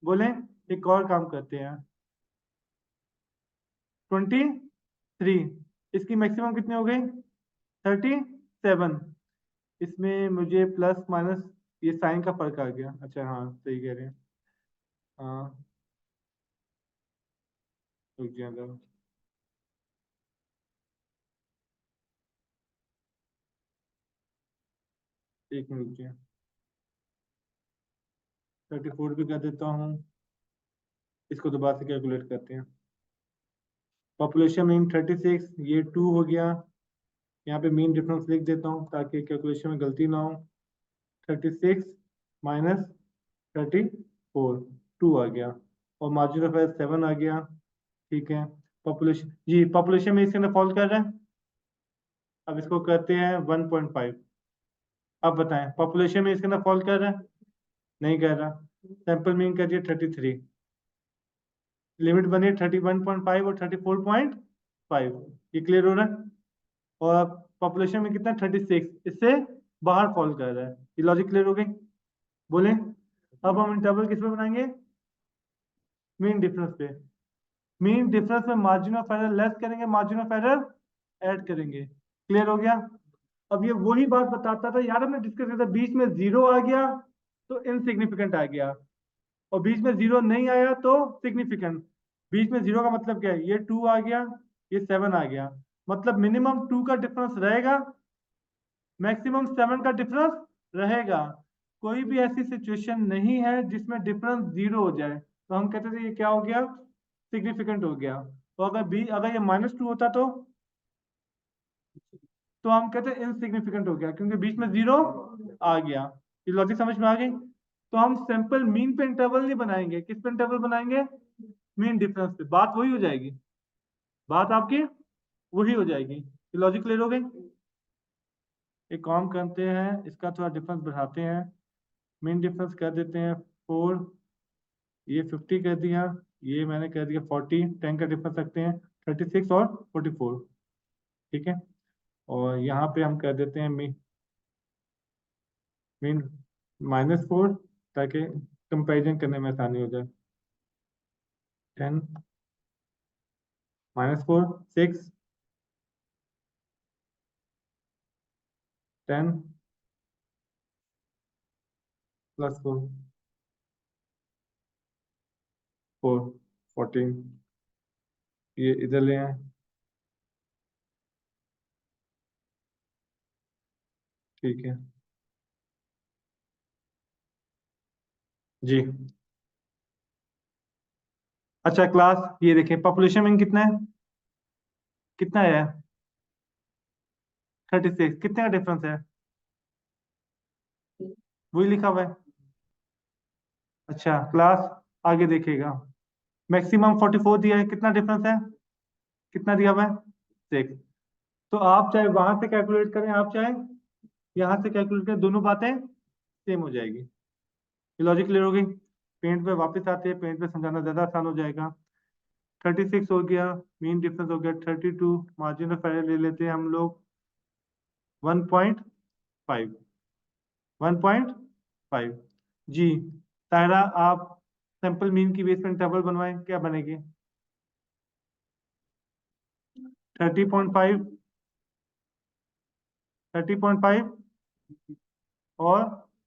Speaker 1: बोले? एक और काम करते हैं, 23। इसकी मैक्सिमम कितनी हो गई? 37। इसमें मुझे प्लस माइनस ये साइन का फर्क आ गया। अच्छा हाँ सही कह रहे हैं। हाँ रुक जाएगा, 1 मिनट रुकिए, 34 भी कर देता हूँ। इसको दोबारा से कैलकुलेट करते हैं। पॉपुलेशन मीन 36, ये 2 हो गया। यहाँ पे मीन डिफरेंस लिख देता हूँ ताकि कैलकुलेशन में गलती ना हो। 36 माइनस 34, 2 आ गया। और मार्जिन ऑफ एरर 7 आ गया। ठीक है, पॉपुलेशन जी, पॉपुलेशन में इसके अंदर फॉल कर रहा है। अब इसको करते हैं 1.5। अब बताएं पॉपुलेशन में इसके अंदर फॉल कर रहा है? नहीं कर रहा। सैंपल मीन कर दिया 33, लिमिट बनी 31.5 और 34.5। ये क्लियर हो रहा है? और पॉपुलेशन में कितना? 36, इससे बाहर फॉल कर रहा है। ये लॉजिक क्लियर हो गई बोले? अब हम इंटरवल किस पे बनाएंगे? मीन डिफरेंस पे। मीन डिफरेंस में मार्जिन ऑफ एरर लेस करेंगे, मार्जिन ऑफ एरर ऐड करेंगे। क्लियर हो गया? अब ये वही बात बताता था यार, हमने डिस्कस किया था, बीच में 0 आ गया तो इनसिग्निफिकेंट आ गया, और बीच में 0 नहीं आया तो सिग्निफिकेंट। बीच में 0 का मतलब क्या है? ये 2 आ गया, ये 7 आ गया, मतलब मिनिमम 2 का डिफरेंस रहेगा, मैक्सिमम 7 का डिफरेंस रहेगा। कोई भी ऐसी सिचुएशन नहीं है जिसमें डिफरेंस 0 हो जाए, तो हम कहते थे ये क्या हो गया? सिग्निफिकेंट हो गया। तो अगर ये -2 होता तो हम कहते हैं इनसिग्निफिकेंट हो गया, क्योंकि बीच में 0 आ गया। ये लॉजिक समझ में आ गई? तो हम सिंपल मीन पे इंटरवल नहीं बनाएंगे, किस पे इंटरवल बनाएंगे? मीन डिफरेंस पे। बात वही हो जाएगी, बात आपकी वही हो जाएगी। ये लॉजिक क्लियर हो गई? एक काम करते हैं, इसका थोड़ा डिफरेंस बढ़ाते हैं, मीन डिफरेंस कर देते हैं 4, ये 50 कर दिया, ये मैंने कर दिया 40, 10 का डिफरेंस रखते हैं 36 और 44। ठीक है, और यहाँ पे हम कर देते हैं मीन -4, ताकि कंपैरिजन करने में आसानी हो जाए। 10 -4 6, 10 +4 4 14। ये इधर ले आए, ठीक है जी। अच्छा क्लास, ये देखें पॉपुलेशन मीन कितना है? कितना है 36, कितने का डिफरेंस है वही लिखा हुआ है। अच्छा क्लास आगे देखेगा, मैक्सिमम 44 दिया है, कितना डिफरेंस है, कितना दिया हुआ है 6। तो आप चाहे वहां से कैलकुलेट करें, आप चाहे यहाँ से कैलकुलेट करें, दोनों बातें सेम हो जाएगी। ये लॉजिक क्लियर हो गई। पेंट पे वापस आते हैं, पेंट पे समझाना ज्यादा आसान हो जाएगा। 36 हो गया, मीन डिफरेंस हो गया 32, मार्जिन ऑफ एरर ले लेते हैं हम लोग 1.5, 1.5। जी तायरा, आप सैंपल मीन की बेस पे इंटरवल बनवाएं, क्या बनेगी 30.5, 30.5 और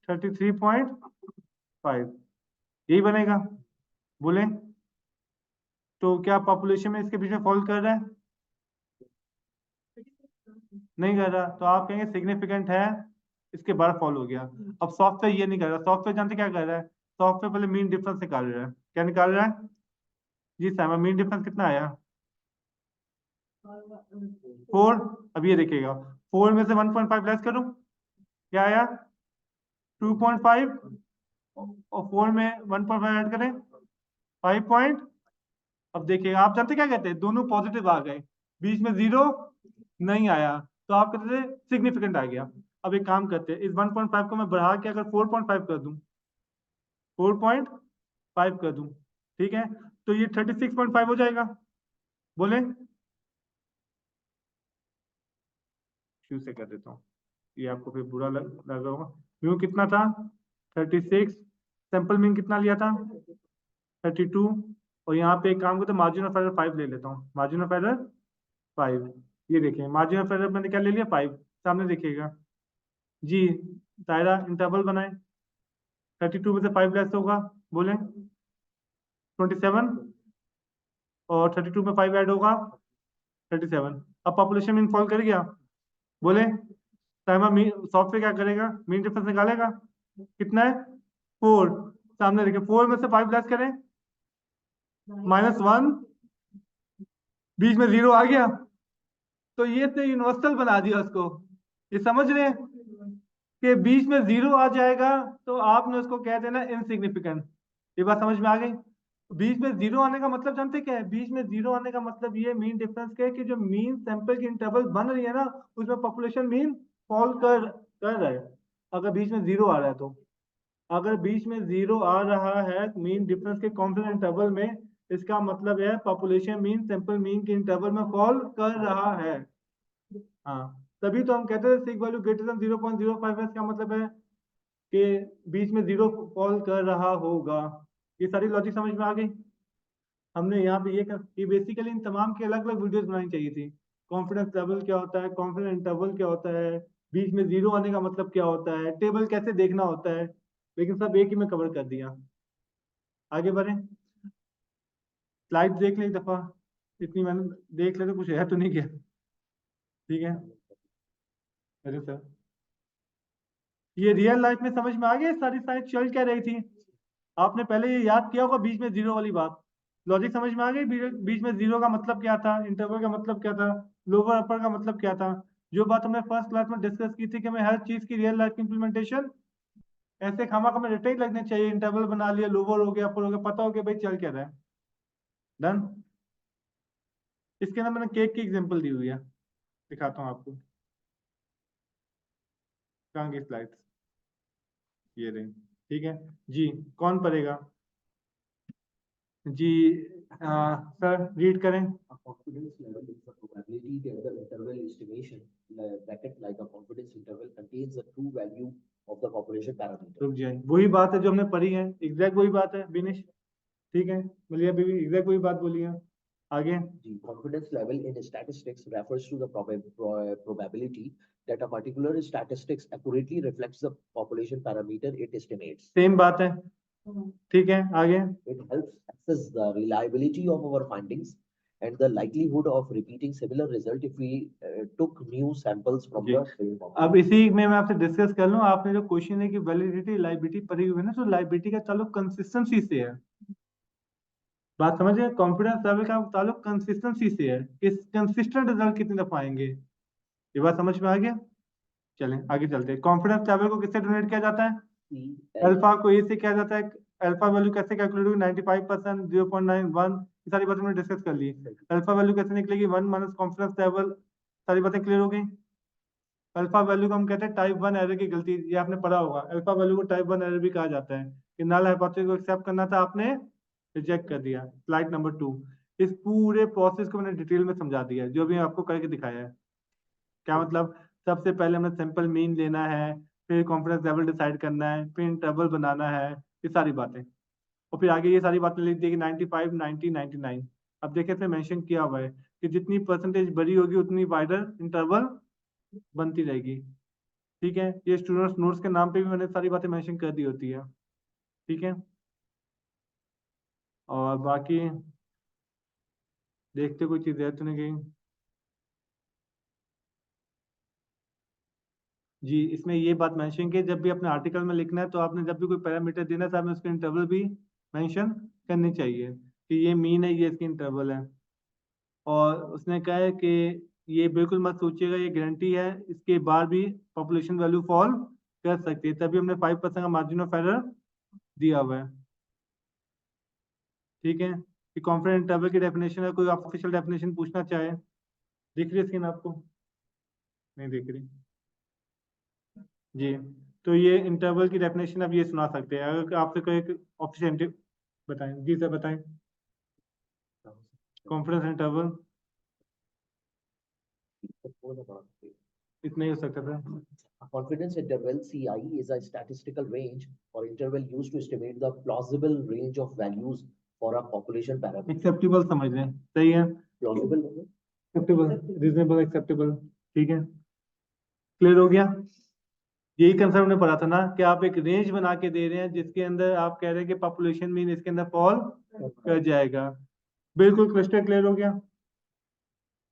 Speaker 1: 33.5, यही बनेगा बोले। तो क्या पॉपुलेशन में इसके बीच में फॉल कर रहा है, नहीं कर रहा, तो आप कहेंगे सिग्निफिकेंट है, इसके बाद फॉल हो गया। अब सॉफ्टवेयर ये नहीं कर रहा, सॉफ्टवेयर जानते क्या कर रहा है, सॉफ्टवेयर पहले मीन डिफरेंस निकाल रहा है। क्या निकाल रहा है जी सामा, मीन डिफरेंस कितना आया 4। अब ये देखिएगा 4 में से 1.5 लेस करूं, क्या आया 2.5, और 4 में 1.5 ऐड करें 5 पॉइंट। अब देखिए आप जानते क्या कहते हैं, दोनों पॉजिटिव आ गए, बीच में जीरो नहीं आया, तो आप कहते थे सिग्निफिकेंट आ गया। अब एक काम करते हैं, इस 1.5 को मैं बढ़ा के अगर 4.5 कर दूं, 4.5 कर दूं, ठीक है, तो ये 36.5 हो जाएगा बोले। क्यों से कर देता हूँ, ये आपको फिर बुरा लगा होगा। म्यू कितना था 36, सैंपल मीन कितना लिया था 32, और यहाँ पे एक काम करते मार्जिन ऑफ एरर 5 ले लेता हूँ, मार्जिन ऑफ एरर 5। ये देखिए मार्जिन ऑफ एरर मैंने क्या ले लिया 5, सामने देखिएगा जी। दायरा इंटरवल बनाए, 32 में से 5 लेस होगा बोले 27, और 32 में 5 ऐड होगा 37। अब पॉपुलेशन मीन फॉल कर गया बोले, सॉफ्टवेयर क्या करेगा, मीन डिफरेंस निकालेगा, कितना है 4, सामने देखिए 4 में से 5 लेस करें -1, बीच में 0 आ गया, तो ये तो यूनिवर्सल बना दिया उसको। ये समझ रहे हैं कि बीच में 0 आ जाएगा तो आपने उसको कह देना इनसिग्निफिकेंट। ये बात समझ में आ गई। बीच में 0 आने का मतलब जानते क्या है, बीच में 0 आने का मतलब ये मीन डिफरेंस के कि जो मीन सैंपल की इंटरवल बन रही है ना, उसमें पॉपुलेशन मीन फॉल कर रहा है, अगर बीच में 0 आ रहा है तो। अगर बीच में 0 आ रहा है मीन डिफरेंस के कॉन्फिडेंस इंटरवल में, इसका मतलब है पॉपुलेशन मीन सैंपल मीन के इंटरवल में फॉल कर रहा है। हाँ, तभी तो हम कहते हैं सिग वैल्यू ग्रेटर देन 0.05, इसका मतलब है कि बीच में 0 फॉल कर रहा होगा। ये सारी लॉजिक समझ में आ गई। हमने यहाँ पे ये बेसिकली इन तमाम की अलग अलग वीडियोस बनानी चाहिए थी। कॉन्फिडेंस लेवल क्या होता है, कॉन्फिडेंस इंटरवल क्या होता है, बीच में 0 आने का मतलब क्या होता है, टेबल कैसे देखना होता है, लेकिन सब एक ही में कवर कर दिया। आगे बढ़े, स्लाइड देख ले एक दफा, इतनी मैंने देख ले तो कुछ है तो नहीं किया, ठीक है। अरे सर, ये रियल लाइफ में समझ में आ गया सारी साइड चल क्या रही थी। आपने पहले ये याद किया होगा बीच में 0 वाली बात, लॉजिक समझ में आ गई, बीच में 0 का मतलब क्या था, इंटरवल का मतलब क्या था, लोअर अपर का मतलब क्या था। जो बात हमने फर्स्ट क्लास में डिस्कस की थी कि हमें हर चीज की रियल लाइफ इंप्लीमेंटेशन ऐसे खामा खामा रिटेन लगने चाहिए, इंटरवल बना लिया, लोअर हो गया अपर हो गया, पता हो गया भाई चल क्या रहा है। डन। इसके अंदर मैंने केक की एग्जांपल दी हुई है, दिखाता हूँ आपको, कहाँ की स्लाइड्स, ये रही, ठीक है जी। कौन पढ़ेगा जी, सर रीड करें।
Speaker 2: A confidence level is the probability that the interval estimation bracket like a confidence interval contains the true value of the population parameter.
Speaker 1: रुक जाए, वही बात है जो हमने पढ़ी है, एग्जैक्ट वही बात है विनेश, ठीक है, बोलिए अभी भी एग्जैक्ट वही बात बोली है। आगे
Speaker 2: The confidence level in statistics refers to the probability that a particular statistics accurately reflects the population parameter it estimates.
Speaker 1: Same बात है, ठीक है। आगे
Speaker 2: It helps assess the reliability of our findings and the likelihood of repeating similar result if we took new samples from
Speaker 1: ji.
Speaker 2: the same
Speaker 1: अब
Speaker 2: population.
Speaker 1: इसी में मैं आपसे डिस्कस कर लूं, आपने जो क्वेश्चन है कि वैलिडिटी लाइबिलिटी पढ़ी हुई है ना, तो लाइबिलिटी का ताल्लुक कंसिस्टेंसी से है, बात समझिए, कॉन्फिडेंस लेवल का ताल्लुक कंसिस्टेंसी से है, किस कंसिस्टेंट रिजल्ट कितनी दफा आएंगे, ये बात समझ में आ गया। चलें आगे चलते हैं। कॉन्फिडेंस लेवल को किससे डिनोट किया जाता है? अल्फा को ए से किया जाता है। अल्फा वैल्यू कैसे कैलकुलेट होगी? 95%, 0.91, ये सारी बातें हमने डिस्कस कर ली। अल्फा वैल्यू कैसे निकलेगी? 1 माइनस कॉन्फिडेंस लेवल। सारी बातें क्लियर हो गई। अल्फा वैल्यू को हम कहते हैं टाइप 1 एरर की गलती, ये आपने पढ़ा होगा। अल्फा वैल्यू को टाइप 1 एरर भी कहा जाता है कि नल हाइपोथेसिस को एक्सेप्ट करना था, आपने रिजेक्ट कर दिया। Slide number 2। इस पूरे प्रोसेस को मैंने डिटेल में समझा दिया, जो भी आपको करके दिखाया है। क्या मतलब? सबसे पहले हमें सिंपल मीन लेना है, फिर कॉन्फिडेंस लेवल डिसाइड करना है, फिर इंटरवल बनाना है, ये सारी बातें। और फिर आगे ये सारी बातें लिख दी कि 95, 90, 99। अब देखिए इसमें मेंशन किया हुआ है कि जितनी परसेंटेज बड़ी होगी उतनी वाइडर इंटरवल बनती रहेगी। ठीक है, ये स्टूडेंट्स नोट्स के नाम पे भी मैंने सारी बातें मेंशन कर दी होती है। ठीक है, और बाकी देखते कोई चीज है तो नहीं कहीं। जी, इसमें ये बात मेंशन की जब भी अपने आर्टिकल में लिखना है तो आपने जब भी कोई पैरामीटर देना है तो आपने उसके इंटरवल भी मेंशन करनी चाहिए कि ये मीन है, ये इसकी इंटरवल है। और उसने कहा है कि ये बिल्कुल मत सोचिएगा, ये गारंटी है, इसके बाद भी पॉपुलेशन वैल्यू फॉल कर सकती है, तभी हमने 5% का मार्जिन ऑफ एरर दिया हुआ है। ठीक है, कि कॉन्फिडेंस इंटरवल की डेफिनेशन है, कोई ऑफिशियल डेफिनेशन पूछना चाहे। दिख रही है स्क्रीन आपको? नहीं दिख रही जी। तो ये इंटरवल की डेफिनेशन अब ये सुना सकते हैं, अगर आपसे कोई ऑफिशियल बताएं। जी सर बताएं। कॉन्फिडेंस इंटरवल इतना ही हो सकता था।
Speaker 2: Confidence interval CI is a statistical range or interval used to estimate the plausible range of values for a population parameter.
Speaker 1: Acceptable समझ लें, सही है।
Speaker 2: Plausible
Speaker 1: acceptable, reasonable, acceptable. ठीक है, क्लियर हो गया। यही कंसेप्ट हमने पढ़ा था ना कि आप एक रेंज बना के दे रहे हैं जिसके अंदर आप कह रहे हैं कि पॉपुलेशन मीन इसके अंदर फॉल कर जाएगा। बिल्कुल क्लिस्टर क्लियर हो गया।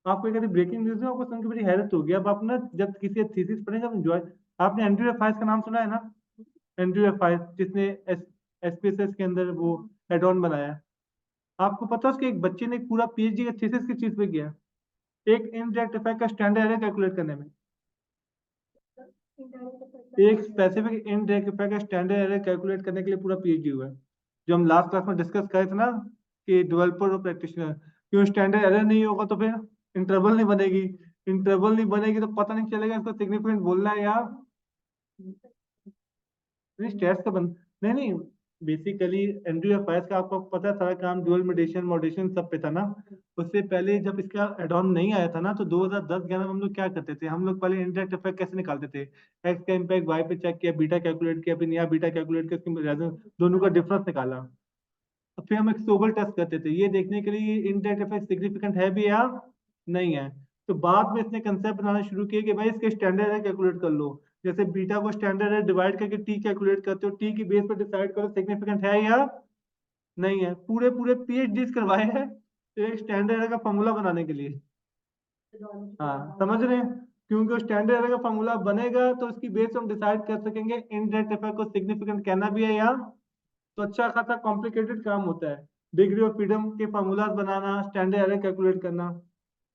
Speaker 1: आपको एक ब्रेकिंग न्यूज है, आपको सुन के बड़ी हैरत होगी। अब आप ना जब किसी थीसिस पढ़ेंगे आप एंजॉय। आपने एंड्रयू एफ का नाम सुना है ना? एंड्रयू एफ जिसने एसपीएसएस के अंदर वो एड ऑन बनाया। आपको पता है उसके एक बच्चे ने एक पूरा पीएचडी का थीसिस किस चीज पे किया? एक इनडायरेक्ट इफेक्ट का स्टैंडर्ड एरर कैलकुलेट करने में। एक स्पेसिफिक इनडायरेक्ट इफेक्ट का स्टैंडर्ड एरर कैलकुलेट करने के लिए पूरा पीएचडी हुआ है, जो हम लास्ट क्लास में डिस्कस करे थे ना कि डेवलपर और प्रैक्टिशनर। क्यों स्टैंडर्ड एरर नहीं होगा तो फिर इंटरवल नहीं बनेगी। इंटरवल नहीं बनेगी तो पता नहीं चलेगा इसको सिग्निफिकेंट बोलना है या स्टेट्स का बन। नहीं नहीं, बेसिकली एंड्रयू एफ का आपको पता है सारा काम ड्यूअल मॉड्यूलेशन मॉड्यूलेशन सब पे था ना। उससे पहले जब इसका एड ऑन नहीं आया था ना तो 2010-11 में हम लोग क्या करते थे, हम लोग पहले इंटरेक्ट इफेक्ट कैसे निकालते थे? एक्स का इम्पैक्ट वाई पे चेक किया, बीटा कैलकुलेट किया, फिर यहाँ बीटा कैलकुलेट किया, उसके रेजन दोनों का डिफरेंस निकाला। तो फिर हम एक सोबल टेस्ट करते थे ये देखने के लिए इंटरेक्ट इफेक्ट सिग्निफिकेंट है भी या नहीं है। तो बाद में इसने कंसेप्ट बनाना शुरू किया कि भाई इसके स्टैंडर्ड है कैलकुलेट कर लो। जैसे बीटा को स्टैंडर्ड है डिवाइड करके टी कैलकुलेट करते हो, टी की बेस पर डिसाइड करो सिग्निफिकेंट है या नहीं है। पूरे पूरे पीएचडी करवाए हैं एक स्टैंडर्ड का फॉर्मूला बनाने के लिए। हाँ समझ रहे हैं, क्योंकि स्टैंडर्ड एरर का फॉर्मूला बनेगा तो उसकी बेस हम डिसाइड कर सकेंगे इनडायरेक्ट इफेक्ट को सिग्निफिकेंट कहना भी है या। तो अच्छा खासा कॉम्प्लिकेटेड काम होता है डिग्री ऑफ फ्रीडम के फॉर्मूलाज बनाना, स्टैंडर्ड एरर कैलकुलेट करना।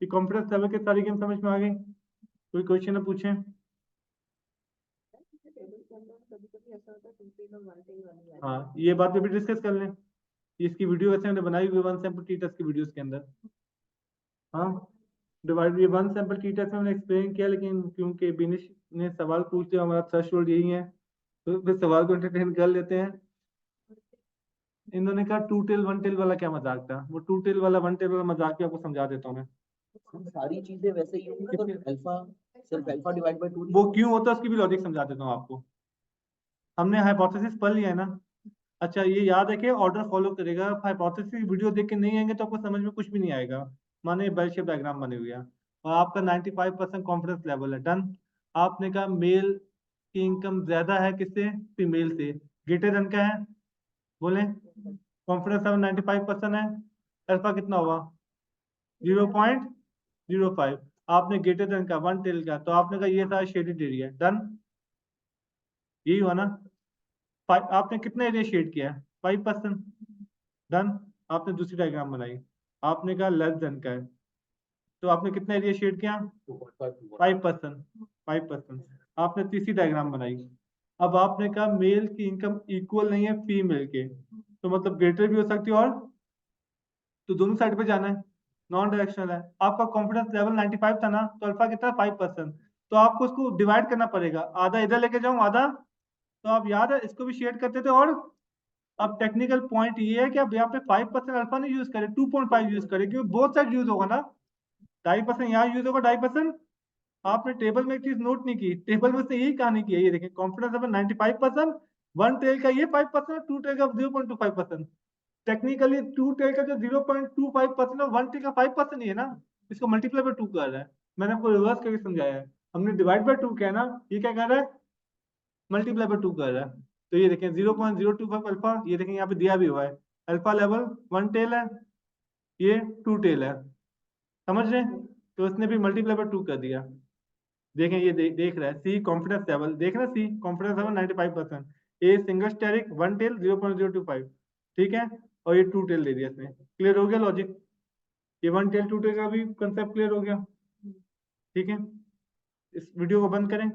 Speaker 1: ये कॉन्फिडेंस लेवल के सारी गेम समझ में आ गई? कोई क्वेश्चन है पूछें? हाँ ये बात भी डिस्कस कर लें। इसकी वीडियो वैसे मैंने बनाई हुई है वन सैंपल टी टेस्ट की वीडियोस के अंदर। हाँ डिवाइड, ये वन सैंपल टी टेस्ट में मैंने एक्सप्लेन किया, लेकिन क्योंकि बिनिश ने सवाल पूछ लिया, हमारा थ्रेशोल्ड यही है तो फिर सवाल को एंटरटेन कर लेते हैं। इन्होंने कहा टू टेल वन टेल वाला क्या मजाक था? वो टू टेल वाला वन टेल वाला मजाक भी आपको समझा देता हूँ मैं।
Speaker 2: सारी चीजें वैसे ही होंगी तो अल्फा सिर्फ अल्फा डिवाइड बाय 2
Speaker 1: वो क्यों होता है उसकी भी लॉजिक समझा देता हूँ आपको। हमने हाइपोथेसिस पढ़ लिया है ना। अच्छा ये याद है कि ऑर्डर फॉलो करेगा। हाइपोथेसिस वीडियो देख के नहीं आएंगे तो आपको समझ में कुछ भी नहीं आएगा। माने बेल शेप डायग्राम बने हुए हैं और आपका 95% कॉन्फिडेंस लेवल है, डन। आपने कहा मेल की इनकम ज्यादा है किससे? फीमेल से। ग्रेटर देन का है? बोले कॉन्फिडेंस लेवल 95% है। अल्फा कितना होगा? 0.05। आपने ग्रेटर देन का वन टेल का, तो आपने कहा ये था शेडेड एरिया, डन। यही हुआ ना? आपने कितना एरिया शेड किया है? 5%, डन। आपने दूसरी डायग्राम बनाई, आपने कहा लेस देन का है, तो आपने कितना एरिया शेड किया? 5%, 5%। आपने तीसरी डायग्राम बनाई, अब आपने कहा मेल की इनकम इक्वल नहीं है फीमेल के, तो मतलब ग्रेटर भी हो सकती है, और तो दोनों साइड पे जाना है, नॉन डायरेक्शनल है। आपका कॉन्फिडेंस लेवल 95 था ना, तो अल्फा कितना? 5%। तो आपको उसको डिवाइड करना पड़ेगा, आधा इधर लेके जाऊं, आधा, तो आप याद है इसको भी शेड करते थे। और अब टेक्निकल पॉइंट ये है कि अब यहाँ पे 5% अल्फा नहीं यूज करें, 2.5 यूज करें, क्योंकि बोथ साइड यूज होगा ना। 2.5% यहाँ यूज होगा, 2.5 आपने टेबल में एक चीज नोट नहीं की, टेबल में से यही कहानी की है। ये देखें, कॉन्फिडेंस लेवल 95%, वन टेल का ये 5%, टू टेल का 0.25%। टेक्निकली टू टेल का जो 0.25% और वन टेल का 5% ही है ना, इसको मल्टीप्लाई बाय 2 कर रहा है। मैंने आपको रिवर्स करके समझाया है, हमने डिवाइड बाय 2 किया ना, ये क्या कर रहा है? मल्टीप्लाई बाय 2 कर रहा है। तो ये देखें 0.025 अल्फा, ये देखें यहाँ पे दिया भी हुआ है, अल्फा लेवल वन टेल है, ये टू टेल है, समझ रहे हैं? तो उसने भी मल्टीप्लाई बाय 2 कर दिया। देखें ये देख रहा है, सी कॉन्फिडेंस लेवल, देख रहा है, see confidence level 95%, a single steric one tail 0.025, ठीक है, और ये टू टेल दे दिया इसने। क्लियर हो गया लॉजिक? ये वन टेल टू टेल का भी कंसेप्ट क्लियर हो गया, ठीक है। इस वीडियो को बंद करें।